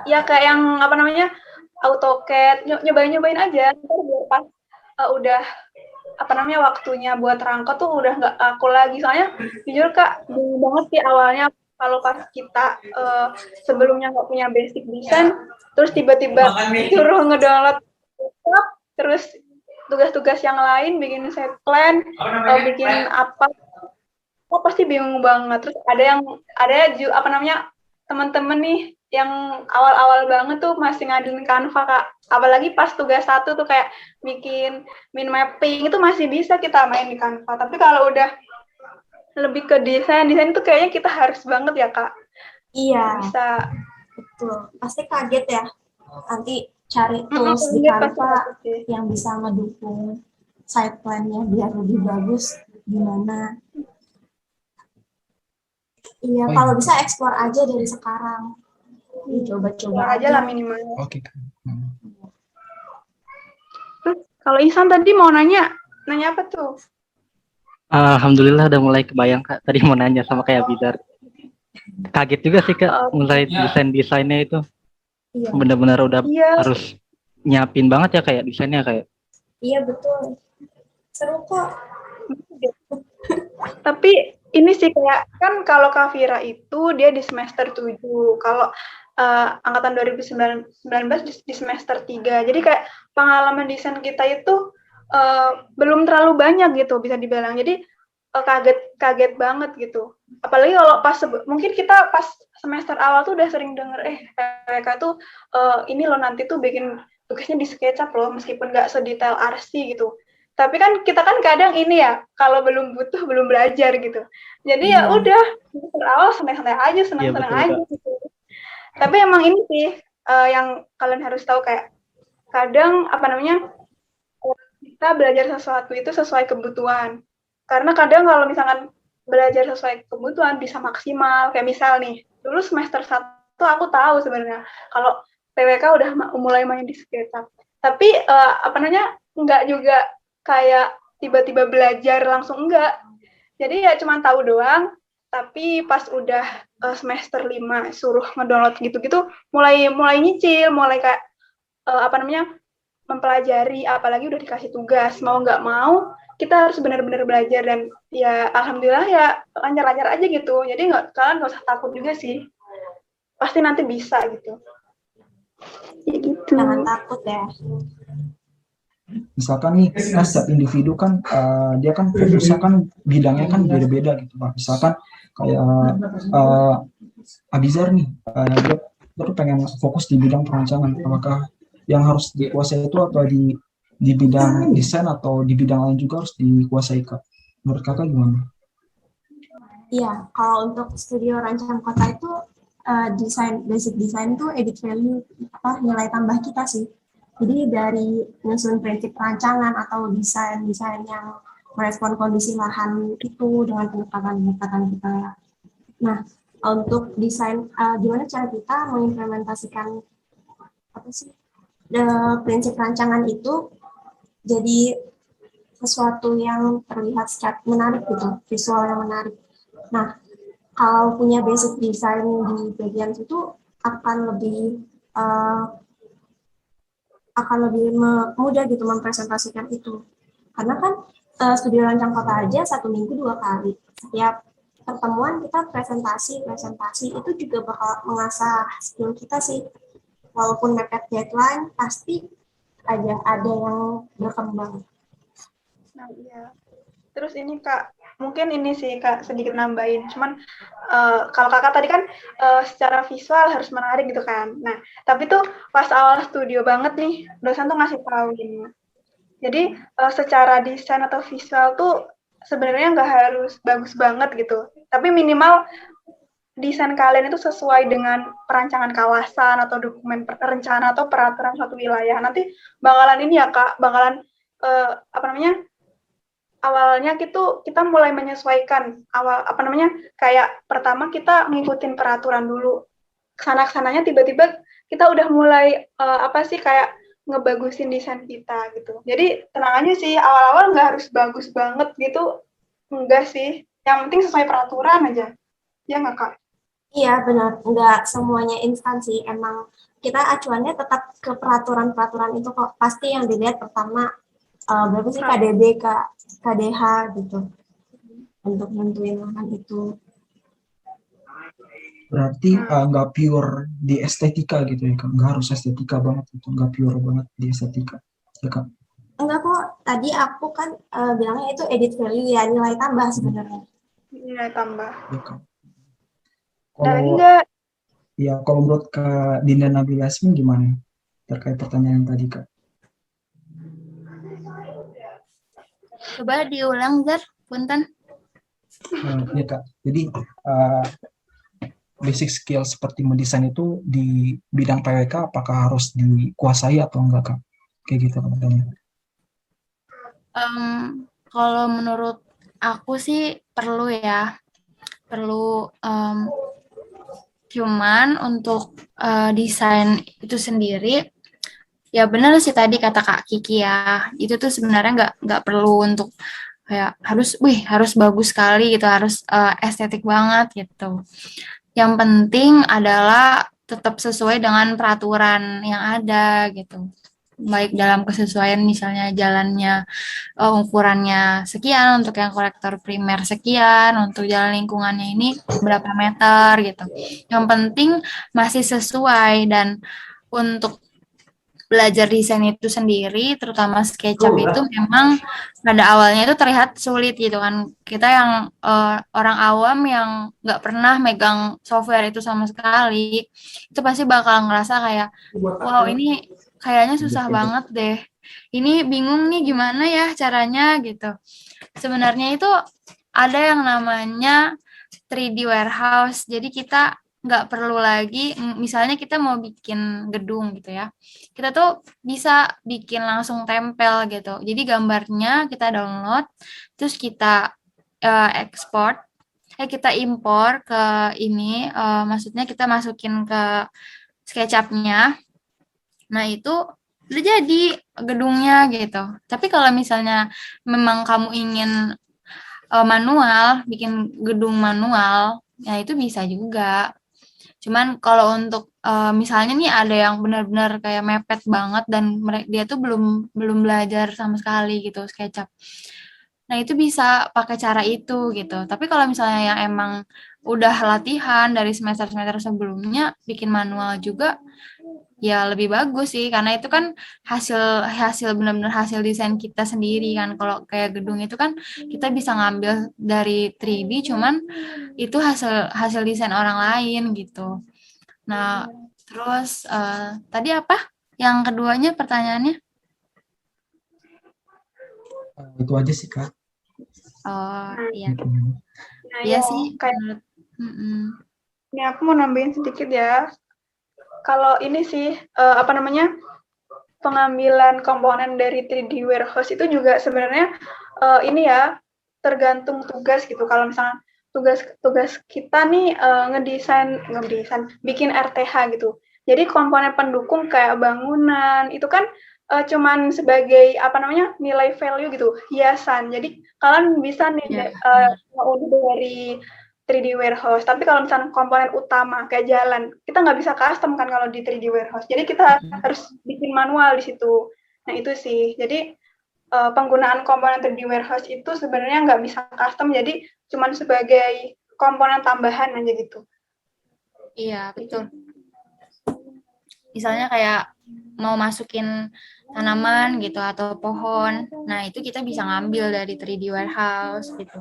Ya kayak yang apa namanya AutoCAD, nyobain aja, ntar biar pas udah apa namanya waktunya buat rangkot tuh udah nggak kaku lagi. Soalnya jujur Kak, bingung banget sih awalnya kalau pas kita sebelumnya nggak punya basic design, terus tiba-tiba suruh ngedownload laptop, terus tugas-tugas yang lain, bikin set plan, bikin apa, pasti bingung banget. Terus ada apa namanya teman-teman nih yang awal-awal banget tuh masih ngadilin Canva Kak. Apalagi pas tugas 1 tuh kayak bikin min mapping itu masih bisa kita main di Canva. Tapi kalau udah lebih ke desain itu kayaknya kita harus banget ya Kak. Iya. Bisa. Betul. Pasti kaget ya. Nanti cari tools di Canva yang bisa ngedukung site plan-nya biar lebih bagus gimana. Iya, kalau bisa explore aja dari sekarang. Coba-coba aja lah minimal. Oke. Terus kalau Ihsan tadi mau nanya apa tuh? Alhamdulillah udah mulai kebayang Kak. Tadi mau nanya sama kayak Bidar. Kaget juga sih Kak, mulai desainnya itu. Iya. Benar-benar udah harus nyiapin banget ya kayak desainnya kayak. Iya betul. Seru kok. Tapi ini sih kayak kan kalau Kak Vira itu dia di semester 7. Kalau angkatan 2019 di semester 3. Jadi kayak pengalaman desain kita itu belum terlalu banyak gitu bisa dibilang. Jadi kaget banget gitu. Apalagi kalau pas mungkin kita pas semester awal tuh udah sering denger mereka tuh ini loh nanti tuh bikin tugasnya di SketchUp loh, meskipun nggak sedetail RC gitu. Tapi kan kita kan kadang ini ya, kalau belum butuh belum belajar gitu. Jadi ya udah semester awal santai-santai aja, senang-senang aja gitu. Tapi emang ini sih yang kalian harus tahu, kayak kadang apa namanya kita belajar sesuatu itu sesuai kebutuhan. Karena kadang kalau misalkan belajar sesuai kebutuhan bisa maksimal. Kayak misal nih, dulu semester 1 aku tahu sebenarnya kalau PWK udah mulai main di SketchUp. Tapi apa namanya enggak juga kayak tiba-tiba belajar langsung, enggak. Jadi ya cuma tahu doang, tapi pas udah semester 5 suruh ngedownload gitu-gitu, mulai nyicil, mulai kayak apa namanya mempelajari, apalagi udah dikasih tugas, mau nggak mau kita harus benar-benar belajar. Dan ya alhamdulillah ya lancar-lancar aja gitu. Jadi kalian nggak usah takut juga sih, pasti nanti bisa gitu. Ya gitu. Jangan takut ya. Misalkan nih kan setiap individu kan dia kan fokusnya kan bidangnya kan beda-beda gitu Pak. Misalkan kayak Abizar nih dia tuh pengen fokus di bidang perancangan, apakah yang harus dikuasai itu atau di bidang desain atau di bidang lain juga harus dikuasai Kak? Menurut Kakak gimana? Iya, kalau untuk studio rancang kota itu basic design itu edit value nilai tambah kita sih. Jadi dari nyusun prinsip rancangan atau desain yang merespon kondisi lahan itu dengan pendekatan kita. Nah, untuk desain gimana cara kita mengimplementasikan prinsip rancangan itu jadi sesuatu yang terlihat menarik gitu, visual yang menarik. Nah, kalau punya basic design di bagian itu akan lebih mudah gitu mempresentasikan itu. Karena kan studio rancang kota aja 1 minggu 2 kali. Setiap pertemuan kita presentasi itu juga bakal mengasah skill kita sih. Walaupun mepet deadline, pasti ada yang berkembang. Nah, iya. Terus ini Kak, mungkin ini sih Kak sedikit nambahin. Cuman kalau Kakak tadi kan secara visual harus menarik gitu kan. Nah, tapi tuh pas awal studio banget nih, dosen tuh ngasih tahu gini. Jadi secara desain atau visual tuh sebenarnya nggak harus bagus banget gitu. Tapi minimal desain kalian itu sesuai dengan perancangan kawasan atau dokumen rencana atau peraturan suatu wilayah. Nanti bakalan ini ya Kak, bakalan apa namanya? Awalnya kita mulai menyesuaikan kayak pertama kita ngikutin peraturan dulu, kesana-kesananya tiba-tiba kita udah mulai kayak ngebagusin desain kita gitu. Jadi tenang aja sih, awal-awal nggak harus bagus banget gitu, enggak sih, yang penting sesuai peraturan aja, ya nggak Kak? Iya benar, nggak semuanya instan sih. Emang kita acuannya tetap ke peraturan-peraturan itu kok. Pasti yang dilihat pertama berapa sih KDB, KDH gitu untuk nentuin lahan itu. Berarti nggak pure di estetika gitu ya Kak? Nggak harus estetika banget itu, nggak pure banget di estetika, ya Kak? Enggak kok, tadi aku kan bilangnya itu edit value ya, nilai tambah sebenarnya. Nilai tambah. Ya Kak. Ada lagi Kalau nggak? ya kalau menurut Kak Dinda Nabila Yasmin gimana terkait pertanyaan yang tadi Kak? Coba diulang, Zar, punten. Ya Kak, jadi basic skill seperti mendesain itu di bidang PWK apakah harus dikuasai atau enggak Kak? Kayak gitu katanya. Kalau menurut aku sih perlu ya, perlu. Cuman untuk desain itu sendiri, ya benar sih tadi kata Kak Kiki ya, itu tuh sebenarnya nggak perlu untuk kayak harus bagus sekali gitu, harus estetik banget gitu. Yang penting adalah tetap sesuai dengan peraturan yang ada gitu. Baik dalam kesesuaian misalnya jalannya ukurannya sekian, untuk yang kolektor primer sekian, untuk jalan lingkungannya ini berapa meter gitu. Yang penting masih sesuai. Dan untuk belajar desain itu sendiri, terutama SketchUp itu memang pada awalnya itu terlihat sulit gitu kan. Kita yang orang awam yang nggak pernah megang software itu sama sekali, itu pasti bakal ngerasa kayak, wow ini kayaknya susah banget deh. Ini bingung nih gimana ya caranya gitu. Sebenarnya itu ada yang namanya 3D warehouse. Jadi kita nggak perlu lagi, misalnya kita mau bikin gedung gitu ya. Kita tuh bisa bikin langsung tempel gitu. Jadi gambarnya kita download, terus kita ekspor, kita impor ke ini, maksudnya kita masukin ke SketchUp-nya. Nah, itu udah jadi gedungnya gitu. Tapi kalau misalnya memang kamu ingin manual, bikin gedung manual, ya itu bisa juga. Cuman kalau untuk misalnya nih ada yang benar-benar kayak mepet banget dan dia tuh belum belajar sama sekali gitu SketchUp. Nah, itu bisa pakai cara itu gitu. Tapi kalau misalnya yang emang udah latihan dari semester-semester sebelumnya bikin manual juga, ya lebih bagus sih, karena itu kan hasil benar-benar hasil desain kita sendiri kan. Kalau kayak gedung itu kan kita bisa ngambil dari 3D, cuman itu hasil desain orang lain gitu. Nah, terus tadi apa? Yang keduanya pertanyaannya? Itu aja sih Kak. Oh iya, Nah, iya ya, sih. kayak Mm-mm. ini aku mau nambahin sedikit ya. Kalau ini sih pengambilan komponen dari 3D warehouse itu juga sebenarnya ini ya tergantung tugas gitu. Kalau misalnya tugas kita nih ngedesain bikin RTH gitu. Jadi komponen pendukung kayak bangunan itu kan cuman sebagai nilai value gitu, hiasan. Jadi kalian bisa nih dari 3D warehouse. Tapi kalau misalnya komponen utama kayak jalan, kita nggak bisa custom kan kalau di 3D warehouse. Jadi kita harus bikin manual di situ. Nah itu sih. Jadi penggunaan komponen 3D warehouse itu sebenarnya nggak bisa custom. Jadi cuma sebagai komponen tambahan aja gitu. Iya betul. Misalnya kayak mau masukin tanaman gitu atau pohon. Nah, itu kita bisa ngambil dari 3D warehouse gitu.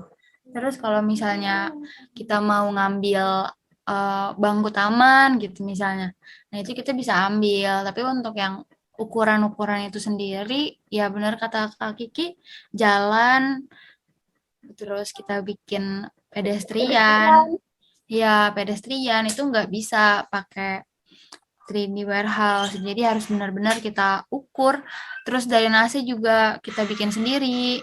Terus kalau misalnya kita mau ngambil bangku taman gitu misalnya. Nah, itu kita bisa ambil, tapi untuk yang ukuran-ukuran itu sendiri, ya benar kata Kak Kiki, jalan, terus kita bikin pedestrian, ya pedestrian itu nggak bisa pakai 3D warehouse, jadi harus benar-benar kita ukur, terus drainase juga kita bikin sendiri,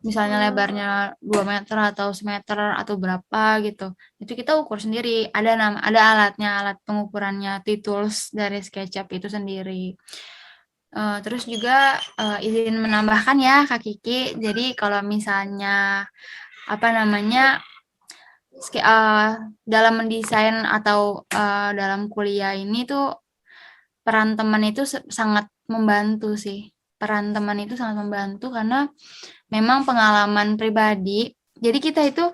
misalnya lebarnya 2 meter atau semeter atau berapa gitu, itu kita ukur sendiri, ada alatnya, alat pengukurannya, T-tools dari SketchUp itu sendiri. Terus juga izin menambahkan ya Kak Kiki, jadi kalau misalnya apa namanya dalam mendesain atau dalam kuliah ini tuh peran teman itu sangat membantu sih. Peran teman itu sangat membantu karena memang pengalaman pribadi. Jadi kita itu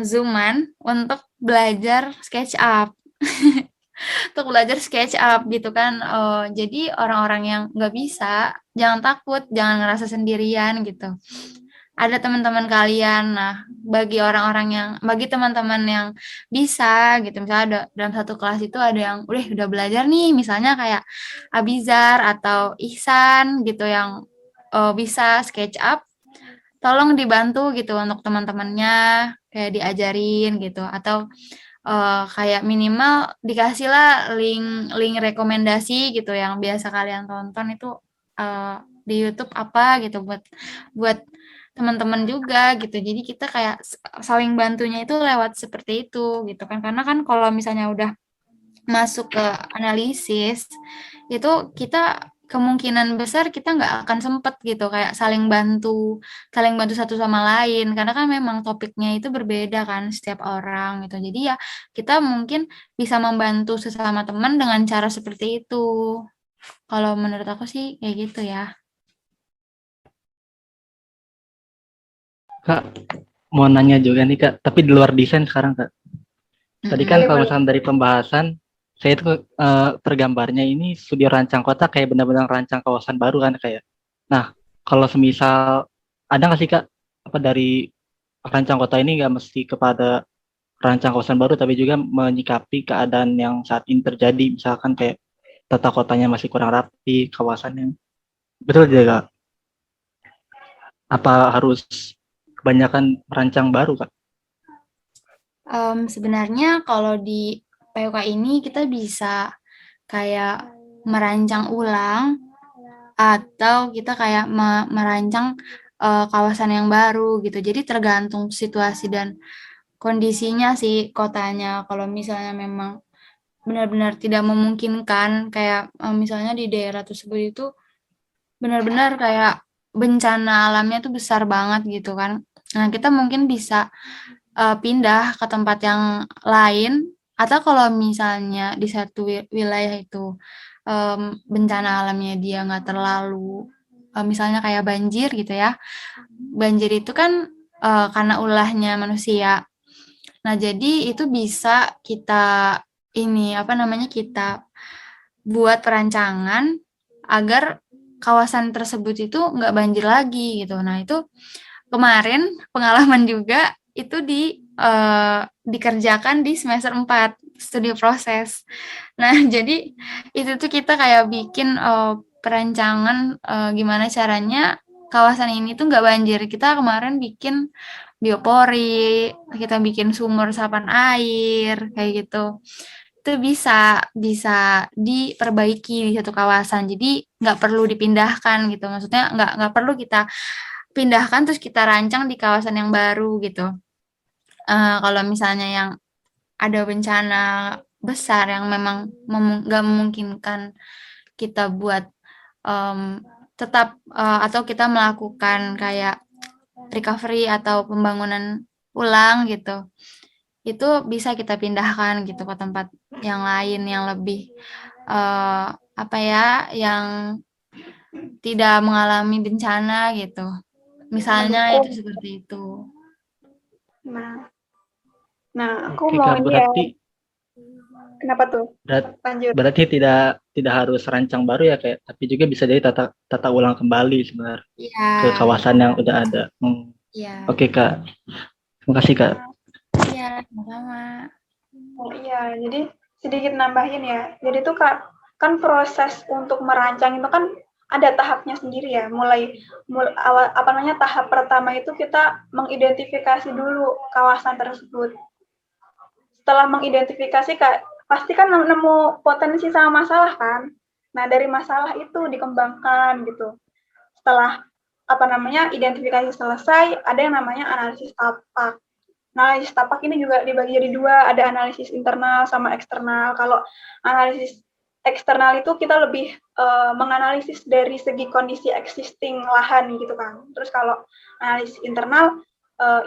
zooman untuk belajar SketchUp. Untuk belajar SketchUp gitu kan. Jadi orang-orang yang nggak bisa, jangan takut, jangan ngerasa sendirian gitu. Ada teman-teman kalian. Nah, bagi teman-teman yang bisa gitu, misalnya dalam satu kelas itu ada yang udah belajar nih, misalnya kayak Abizar atau Ihsan gitu yang bisa SketchUp, tolong dibantu gitu untuk teman-temannya kayak diajarin gitu atau kayak minimal dikasihlah link rekomendasi gitu yang biasa kalian tonton itu di YouTube apa gitu buat teman-teman juga gitu. Jadi kita kayak saling bantunya itu lewat seperti itu gitu kan. Karena kan kalau misalnya udah masuk ke analisis itu kita kemungkinan besar kita nggak akan sempet gitu kayak saling bantu satu sama lain karena kan memang topiknya itu berbeda kan setiap orang gitu. Jadi ya kita mungkin bisa membantu sesama teman dengan cara seperti itu. Kalau menurut aku sih kayak gitu ya. Kak, mau nanya juga nih Kak, tapi di luar desain sekarang Kak. Tadi kan Boleh, kalau boleh. misalnya dari pembahasan, saya itu tergambarnya ini studio rancang kota kayak benar-benar rancang kawasan baru kan kayak. Nah, kalau semisal ada nggak sih Kak, apa dari rancang kota ini nggak mesti kepada rancang kawasan baru, tapi juga menyikapi keadaan yang saat ini terjadi, misalkan kayak tata kotanya masih kurang rapi, kawasannya. Betul tidak Kak? Apa harus kebanyakan rancang baru Kak? Sebenarnya kalau di PUK ini kita bisa kayak merancang ulang atau kita kayak merancang kawasan yang baru gitu. Jadi tergantung situasi dan kondisinya sih kotanya. Kalau misalnya memang benar-benar tidak memungkinkan kayak misalnya di daerah tersebut itu benar-benar kayak bencana alamnya tuh besar banget gitu kan. Nah, kita mungkin bisa pindah ke tempat yang lain atau kalau misalnya di satu wilayah itu bencana alamnya dia nggak terlalu misalnya kayak banjir gitu ya. Banjir itu kan karena ulahnya manusia. Nah, jadi itu bisa kita ini apa namanya kita buat perancangan agar kawasan tersebut itu nggak banjir lagi gitu. Nah, itu kemarin pengalaman juga itu dikerjakan di semester 4 studi proses. Nah, jadi itu tuh kita kayak bikin perancangan gimana caranya kawasan ini tuh nggak banjir. Kita kemarin bikin biopori, kita bikin sumur resapan air, kayak gitu. Itu bisa bisa diperbaiki di satu kawasan. Jadi nggak perlu dipindahkan gitu. Maksudnya nggak perlu kita pindahkan terus kita rancang di kawasan yang baru gitu. Kalau misalnya yang ada bencana besar yang memang nggak memungkinkan kita buat tetap atau kita melakukan kayak recovery atau pembangunan ulang gitu, itu bisa kita pindahkan gitu ke tempat yang lain yang lebih apa ya, yang tidak mengalami bencana gitu. Misalnya itu Mendukung. seperti itu. Nah, aku Oke mau Kak, ini ya. berarti Kenapa tuh? Lanjut. Berarti tidak harus rancang baru ya, kayak, tapi juga bisa jadi tata ulang kembali sebenarnya ke Iya, kawasan yang udah ada. iya, Oke Kak, terima kasih Kak. iya, sama-sama. Oh iya, jadi sedikit nambahin ya. Jadi tuh Kak, kan proses untuk merancang itu kan ada tahapnya sendiri ya. Mulai awal tahap pertama itu kita mengidentifikasi dulu kawasan tersebut. Setelah mengidentifikasi Kak, pasti kan nemu potensi sama masalah kan. Nah, dari masalah itu dikembangkan gitu. Setelah identifikasi selesai, ada yang namanya analisis tapak. Nah, analisis tapak ini juga dibagi jadi dua, ada analisis internal sama eksternal. Kalau analisis eksternal itu kita lebih menganalisis dari segi kondisi existing lahan gitu kan. Terus kalau analisis internal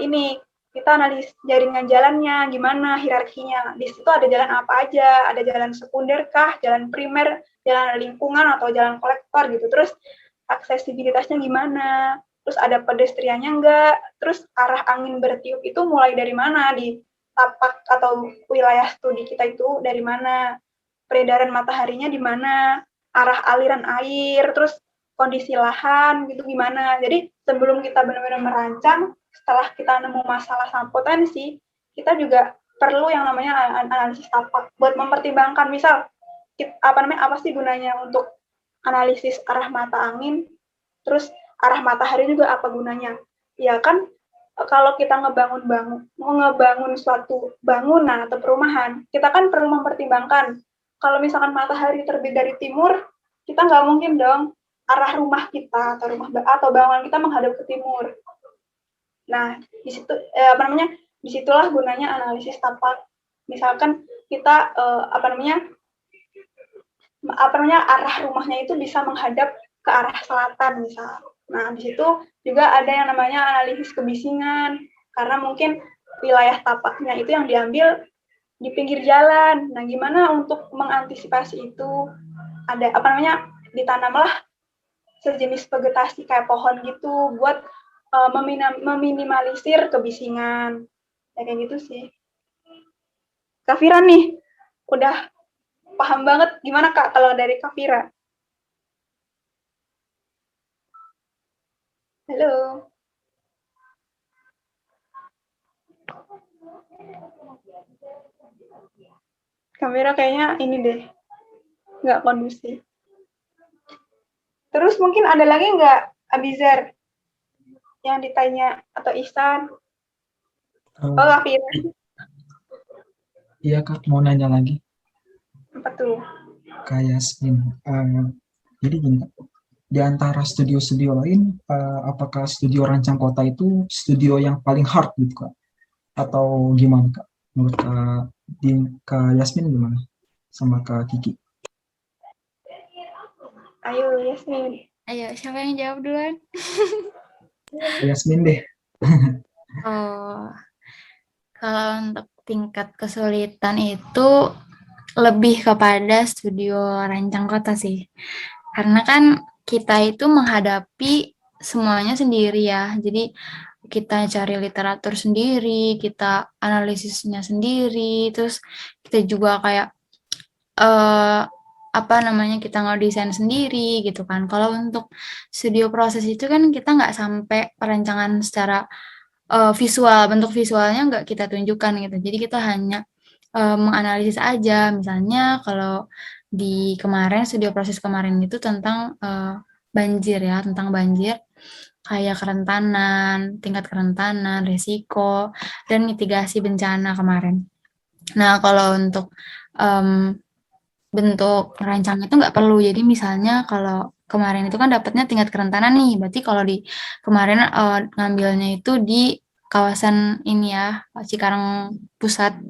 ini kita analisis jaringan jalannya, gimana hierarkinya. Di situ ada jalan apa aja, ada jalan sekunder kah, jalan primer, jalan lingkungan atau jalan kolektor gitu. Terus aksesibilitasnya gimana, terus ada pedestriannya enggak, terus arah angin bertiup itu mulai dari mana, di tapak atau wilayah studi kita itu dari mana, peredaran mataharinya di mana, arah aliran air, terus kondisi lahan gitu gimana. Jadi sebelum kita benar-benar merancang, setelah kita nemu masalah sama potensi, kita juga perlu yang namanya analisis tapak buat mempertimbangkan misal apa sih gunanya untuk analisis arah mata angin, terus arah matahari juga apa gunanya. Ya kan kalau kita ngebangun suatu bangunan atau perumahan, kita kan perlu mempertimbangkan kalau misalkan matahari terbit dari timur, kita nggak mungkin dong arah rumah kita atau bangunan kita menghadap ke timur. Nah, disitulah gunanya analisis tapak. Misalkan kita arah rumahnya itu bisa menghadap ke arah selatan misal. Nah, di situ juga ada yang namanya analisis kebisingan, karena mungkin wilayah tapaknya itu yang diambil di pinggir jalan. Nah, gimana untuk mengantisipasi itu? Ada ditanamlah sejenis vegetasi kayak pohon gitu buat meminimalisir kebisingan. Ya, kayak gitu sih. Kak Fira nih, udah paham banget gimana Kak kalau dari Kak Fira? Halo. Kamera kayaknya ini deh, nggak kondusif. Terus mungkin ada lagi nggak, Abizar, yang ditanya, atau Ihsan? Kak Fira. Iya Kak, mau nanya lagi. Apa tuh? Kak Yasmin, jadi gini, di antara studio-studio lain, apakah studio rancang kota itu studio yang paling hard gitu Kak? Atau gimana Kak? Menurut Kak Yasmin gimana? Sama Kak Kiki? Ayo Yasmin. Ayo, siapa yang jawab duluan? Yasmin deh. Oh, kalau untuk tingkat kesulitan itu lebih kepada studio rancang kota sih. Karena kan kita itu menghadapi semuanya sendiri ya. Jadi kita cari literatur sendiri, kita analisisnya sendiri, terus kita juga kayak kita ngedesain sendiri gitu kan. Kalau untuk studio proses itu kan kita nggak sampai perancangan secara visual, bentuk visualnya nggak kita tunjukkan gitu. Jadi kita hanya menganalisis aja. Misalnya kalau di studio proses kemarin itu tentang banjir ya, tentang banjir, kayak tingkat kerentanan, risiko, dan mitigasi bencana kemarin. Nah, kalau untuk bentuk rancang itu nggak perlu. Jadi misalnya kalau kemarin itu kan dapatnya tingkat kerentanan nih, berarti kalau di kemarin ngambilnya itu di kawasan ini ya, Cikarang Pusat.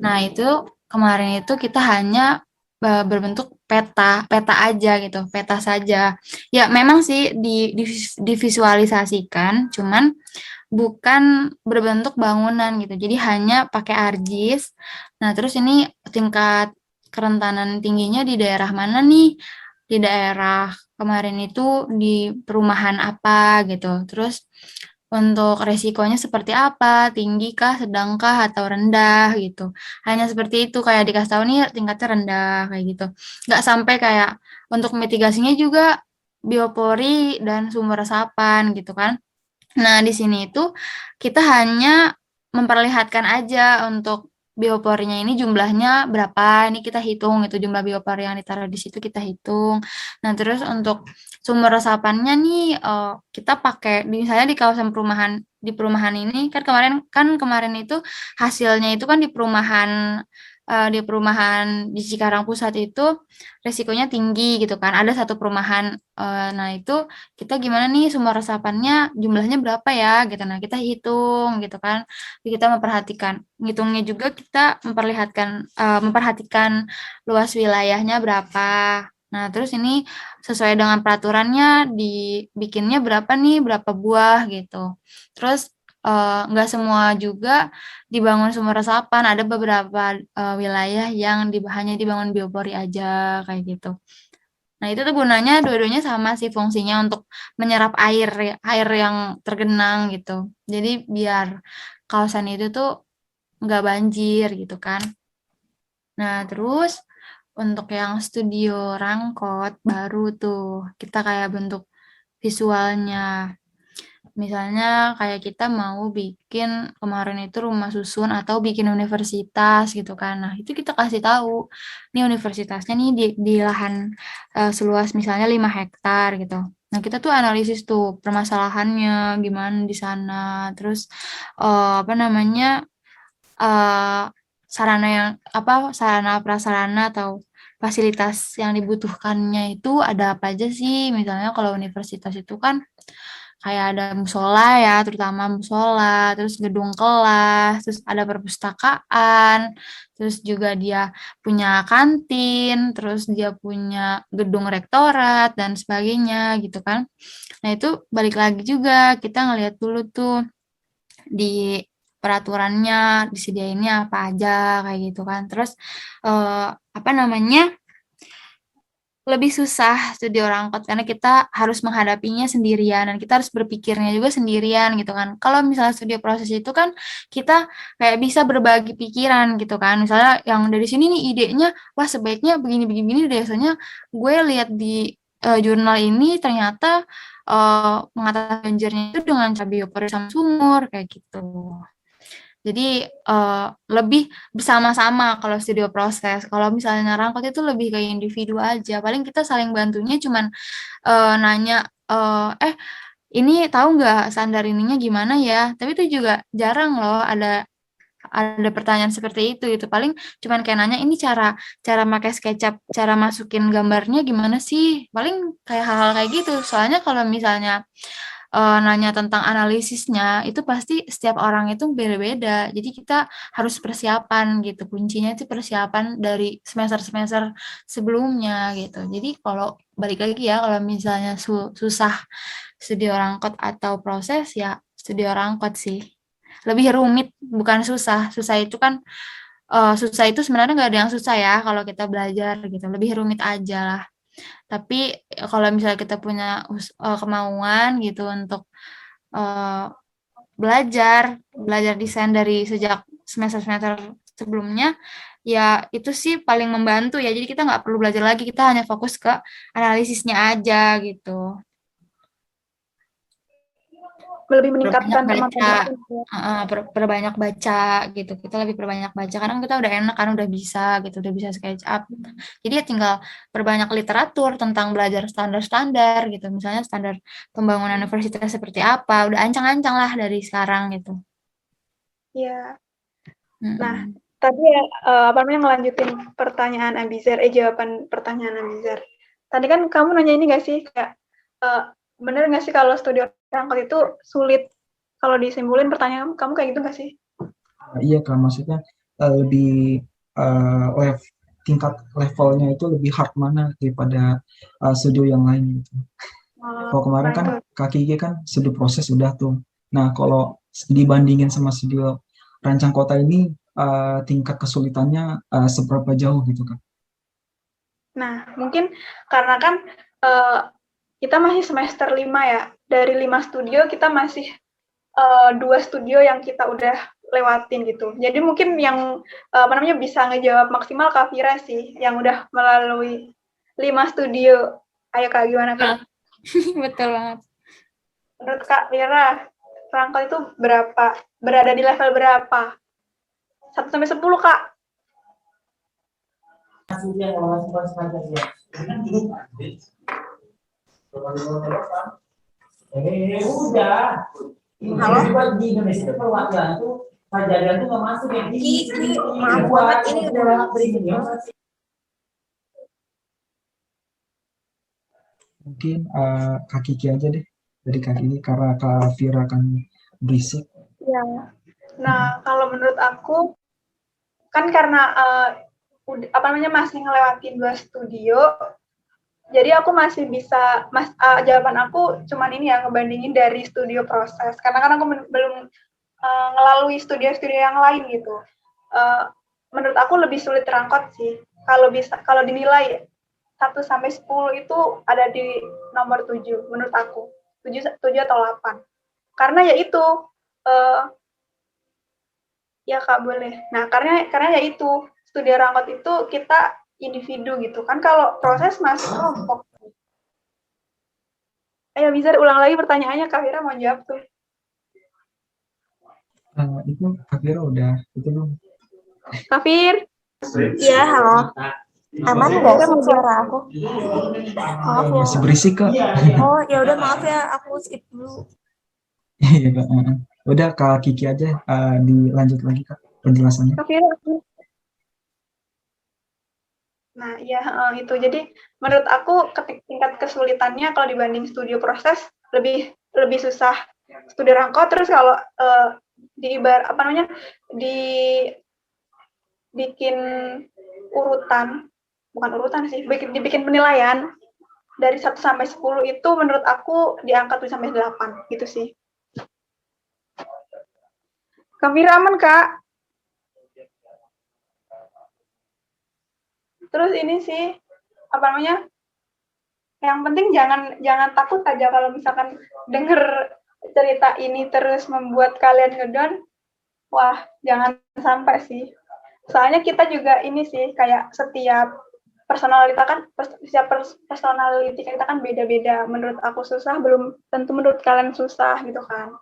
Nah, itu kemarin itu kita hanya berbentuk peta aja gitu, peta saja. Ya, memang sih divisualisasikan, cuman bukan berbentuk bangunan gitu. Jadi hanya pakai ArcGIS. Nah, terus ini tingkat kerentanan tingginya di daerah mana nih? Di daerah kemarin itu di perumahan apa gitu. Terus untuk resikonya seperti apa, tinggi kah, sedang kah, atau rendah gitu. Hanya seperti itu, kayak dikasih tahu nih tingkatnya rendah kayak gitu. Nggak sampai kayak untuk mitigasinya juga biopori dan sumber resapan gitu kan. Nah, di sini itu kita hanya memperlihatkan aja untuk bioporinya ini jumlahnya berapa, ini kita hitung itu jumlah biopori yang ditaruh di situ kita hitung. Nah, terus untuk sumber resapannya nih kita pakai misalnya di kawasan perumahan di perumahan ini kan kemarin itu hasilnya itu kan di perumahan di Cikarang Pusat itu resikonya tinggi gitu kan. Ada satu perumahan nah itu kita gimana nih sumber resapannya jumlahnya berapa ya gitu. Nah, kita hitung gitu kan. Kita ngitungnya juga kita memperhatikan luas wilayahnya berapa. Nah, terus ini sesuai dengan peraturannya dibikinnya berapa nih, berapa buah gitu. Terus nggak semua juga dibangun sumber resapan, ada beberapa wilayah yang hanya dibangun biopori aja kayak gitu. Nah, itu tuh gunanya dua-duanya sama sih fungsinya untuk menyerap air yang tergenang gitu. Jadi biar kawasan itu tuh nggak banjir gitu kan. Nah, terus untuk yang studio rangkot baru tuh kita kayak bentuk visualnya. Misalnya kayak kita mau bikin kemarin itu rumah susun atau bikin universitas gitu kan. Nah, itu kita kasih tahu. Nih universitasnya nih di lahan seluas misalnya 5 hektar gitu. Nah, kita tuh analisis tuh permasalahannya gimana di sana. Terus apa namanya? eh, sarana prasarana atau fasilitas yang dibutuhkannya itu ada apa aja sih? Misalnya kalau universitas itu kan kayak ada musola ya, terutama musola, terus gedung kelas, terus ada perpustakaan, terus juga dia punya kantin, terus dia punya gedung rektorat dan sebagainya gitu kan. Nah, itu balik lagi juga kita ngelihat dulu tuh di peraturannya disediainnya apa aja kayak gitu kan. Terus apa namanya? Lebih susah studio rangkot karena kita harus menghadapinya sendirian dan kita harus berpikirnya juga sendirian gitu kan. Kalau misalnya studio proses itu kan kita kayak bisa berbagi pikiran gitu kan. Misalnya yang dari sini nih idenya, wah sebaiknya begini-begini deh. Soalnya gue lihat di jurnal ini ternyata mengatasi banjirnya itu dengan cara biopori sama sumur kayak gitu. Jadi lebih bersama-sama kalau studio proses. Kalau misalnya rangkot itu lebih kayak individu aja. Paling kita saling bantunya cuman nanya, ini tahu nggak standar ininya gimana ya? Tapi itu juga jarang loh ada pertanyaan seperti itu gitu. Paling cuman kayak nanya ini cara cara pakai SketchUp, cara masukin gambarnya gimana sih? Paling kayak hal-hal kayak gitu. Soalnya kalau misalnya nanya tentang analisisnya, itu pasti setiap orang itu beda-beda. Jadi kita harus persiapan gitu. Kuncinya itu persiapan dari semester-semester sebelumnya gitu. Jadi kalau balik lagi ya, kalau misalnya susah studio rangkot atau proses ya studio rangkot sih. Lebih rumit, bukan susah. Susah itu sebenarnya nggak ada yang susah ya kalau kita belajar gitu. Lebih rumit aja lah. Tapi kalau misalnya kita punya kemauan gitu untuk uh, belajar desain dari sejak semester-semester sebelumnya, ya itu sih paling membantu ya. Jadi kita nggak perlu belajar lagi, kita hanya fokus ke analisisnya aja gitu. Lebih meningkatkan kemampuan perbanyak baca gitu. Kita lebih perbanyak baca karena kita udah enak kan udah bisa gitu, udah bisa SketchUp. Jadi ya tinggal perbanyak literatur tentang belajar standar-standar gitu. Misalnya standar pembangunan universitas seperti apa, udah ancang-ancang lah dari sekarang gitu. Iya. Nah, tadi ya apa namanya ngelanjutin pertanyaan Abizar, jawaban pertanyaan Abizar. Tadi kan kamu nanya ini nggak sih kayak bener nggak sih kalau studio rangkot itu sulit? Kalau disimpulin pertanyaan kamu kayak gitu nggak sih? Iya Kak, maksudnya lebih tingkat levelnya itu lebih hard mana daripada studio yang lain gitu. Kalau kemarin kan KKG kan studio proses udah tuh. Nah kalau dibandingin sama studio rancang kota ini tingkat kesulitannya seberapa jauh gitu kan? Nah mungkin karena kan kita masih semester 5 ya. Dari 5 studio kita masih 2 studio yang kita udah lewatin gitu. Jadi mungkin yang bisa ngejawab maksimal Kak Vira sih, yang udah melalui 5 studio. Ayo Kak, gimana Kak? Betul banget. Menurut Kak Vira, Rangkot itu berapa? Berada di level berapa? 1 sampai 10 Kak. Halo? Di Indonesia itu perwakilan tuh Pajajaran tuh nggak masuk ya. Maaf banget, ini udah berisik banget. Mungkin Kak Kiki aja deh. Dari Kak Kiki, karena Kak Vira kan berisik. Ya. Nah, kalau menurut aku, kan karena masih ngelewatin 2 studio, jadi aku masih bisa, jawaban aku cuman ini ya, ngebandingin dari studio proses. Karena kan aku belum ngelalui studio-studio yang lain gitu. Menurut aku lebih sulit Rangkot sih. Kalau dinilai 1 sampai 10 itu ada di nomor 7 menurut aku. 7 atau 8. Karena ya itu ya Kak boleh. Nah, karena ya itu studio Rangkot itu kita individu gitu kan, kalau proses masih kelompok. Ayo bisa ulang lagi pertanyaannya, Kak Vira mau jawab tuh. Itu Kak Vira udah itu belum? Kak Fir? Iya, halo. Aman nggak sih suara aku? Maaf ya. Masih berisik Kak. Oh ya udah, maaf ya, aku skip dulu. Iya Kak. Udah Kak Kiki aja dilanjut lagi Kak penjelasannya. Kak Vira. Nah, ya itu. Jadi menurut aku tingkat kesulitannya kalau dibanding studio proses lebih susah studio Rangkot. Terus kalau dibikin urutan, bukan urutan sih, dibikin penilaian dari 1 sampai 10 itu menurut aku diangkat 7 sampai 8 gitu sih. Kak Vira aman, Kak? Terus ini sih, yang penting jangan takut aja kalau misalkan denger cerita ini terus membuat kalian ngedown. Wah, jangan sampai sih. Soalnya kita juga ini sih, kayak setiap personality kita kan beda-beda. Menurut aku susah, belum tentu menurut kalian susah gitu kan.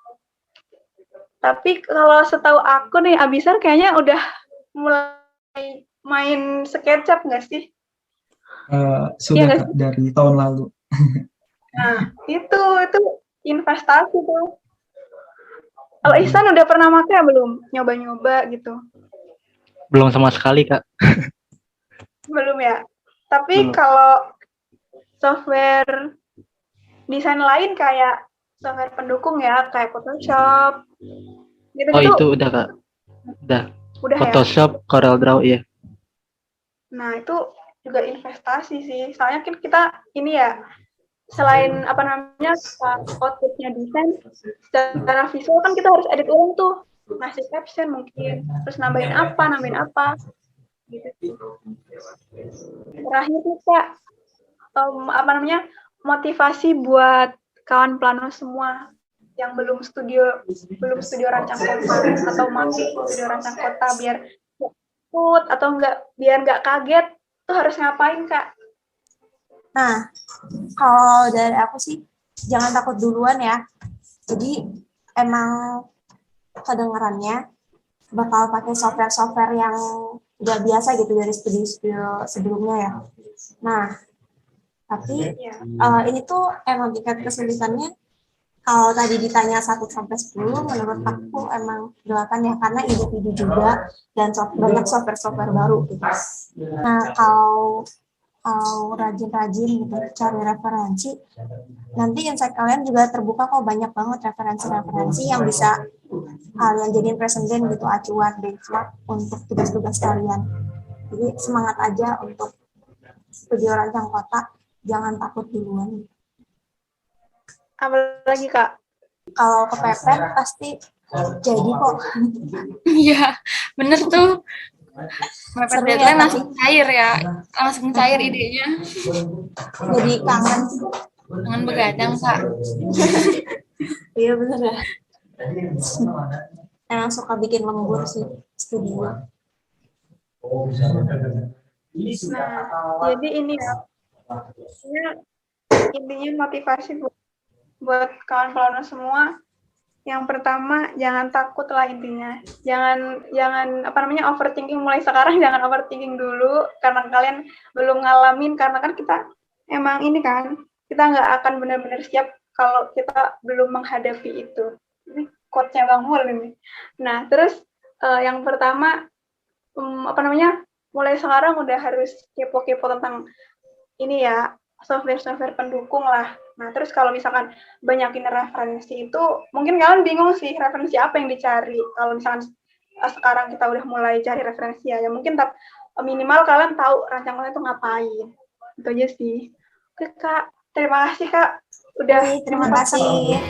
Tapi kalau setahu aku nih, Abisar kayaknya udah mulai main SketchUp nggak sih? Sudah ya, Kak, dari tahun lalu. Nah, itu investasi tuh. Kalau Ihsan udah pernah pakai belum? Nyoba-nyoba gitu? Belum sama sekali, Kak. Belum ya? Tapi kalau software desain lain kayak software pendukung ya, kayak Photoshop, gitu-gitu. Oh, itu udah, Kak. Udah Photoshop, ya? CorelDRAW, iya. Nah, itu juga investasi sih. Soalnya kan kita ini ya, selain outputnya desain, secara visual kan kita harus edit ulang tuh, ngasih caption mungkin, terus nambahin apa, gitu. Terakhir tuh Kak, motivasi buat kawan plano semua yang belum studio rancang kota atau masih studio rancang kota biar ikut atau biar nggak kaget tuh harus ngapain Kak? Nah, kalau dari aku sih jangan takut duluan ya. Jadi emang kedengarannya bakal pakai software yang udah biasa gitu dari studio sebelumnya ya. Nah, tapi ini tuh emang tingkat kesulitannya kalau tadi ditanya 1 sampai 10, menurut aku emang 8 ya, karena individu juga dan banyak software baru gitu. Nah, kalau rajin-rajin gitu cari referensi, nanti insight kalian juga terbuka kok, banyak banget referensi yang bisa kalian jadiin presiden gitu, acuan benchmark untuk tugas-tugas kalian. Jadi semangat aja untuk studio rancang kota, jangan takut duluan. Apa lagi Kak? Kalau kepepet pasti jadi kok. Iya, bener tuh. Mepet deadline ya, langsung cair ya, langsung cair idenya. Jadi kangen begadang Kak. Iya bener ya. Emang suka bikin lembur sih studio. Nah, jadi ini ya, intinya motivasi buat kawan-kawan semua. Yang pertama, jangan takut lah intinya. Jangan overthinking mulai sekarang, jangan overthinking dulu karena kalian belum ngalamin, karena kan kita emang ini kan, kita nggak akan benar-benar siap kalau kita belum menghadapi itu. Ini quote-nya Bang Mul ini. Nah, terus yang pertama mulai sekarang udah harus kepo-kepo tentang ini ya, software-software pendukung lah. Nah, terus kalau misalkan banyakin referensi itu, mungkin kalian bingung sih referensi apa yang dicari. Kalau misalkan sekarang kita udah mulai cari referensi ya mungkin minimal kalian tahu rancangannya itu ngapain. Itu aja sih. Oke, Kak. Terima kasih, Kak. Udah Terima kasih.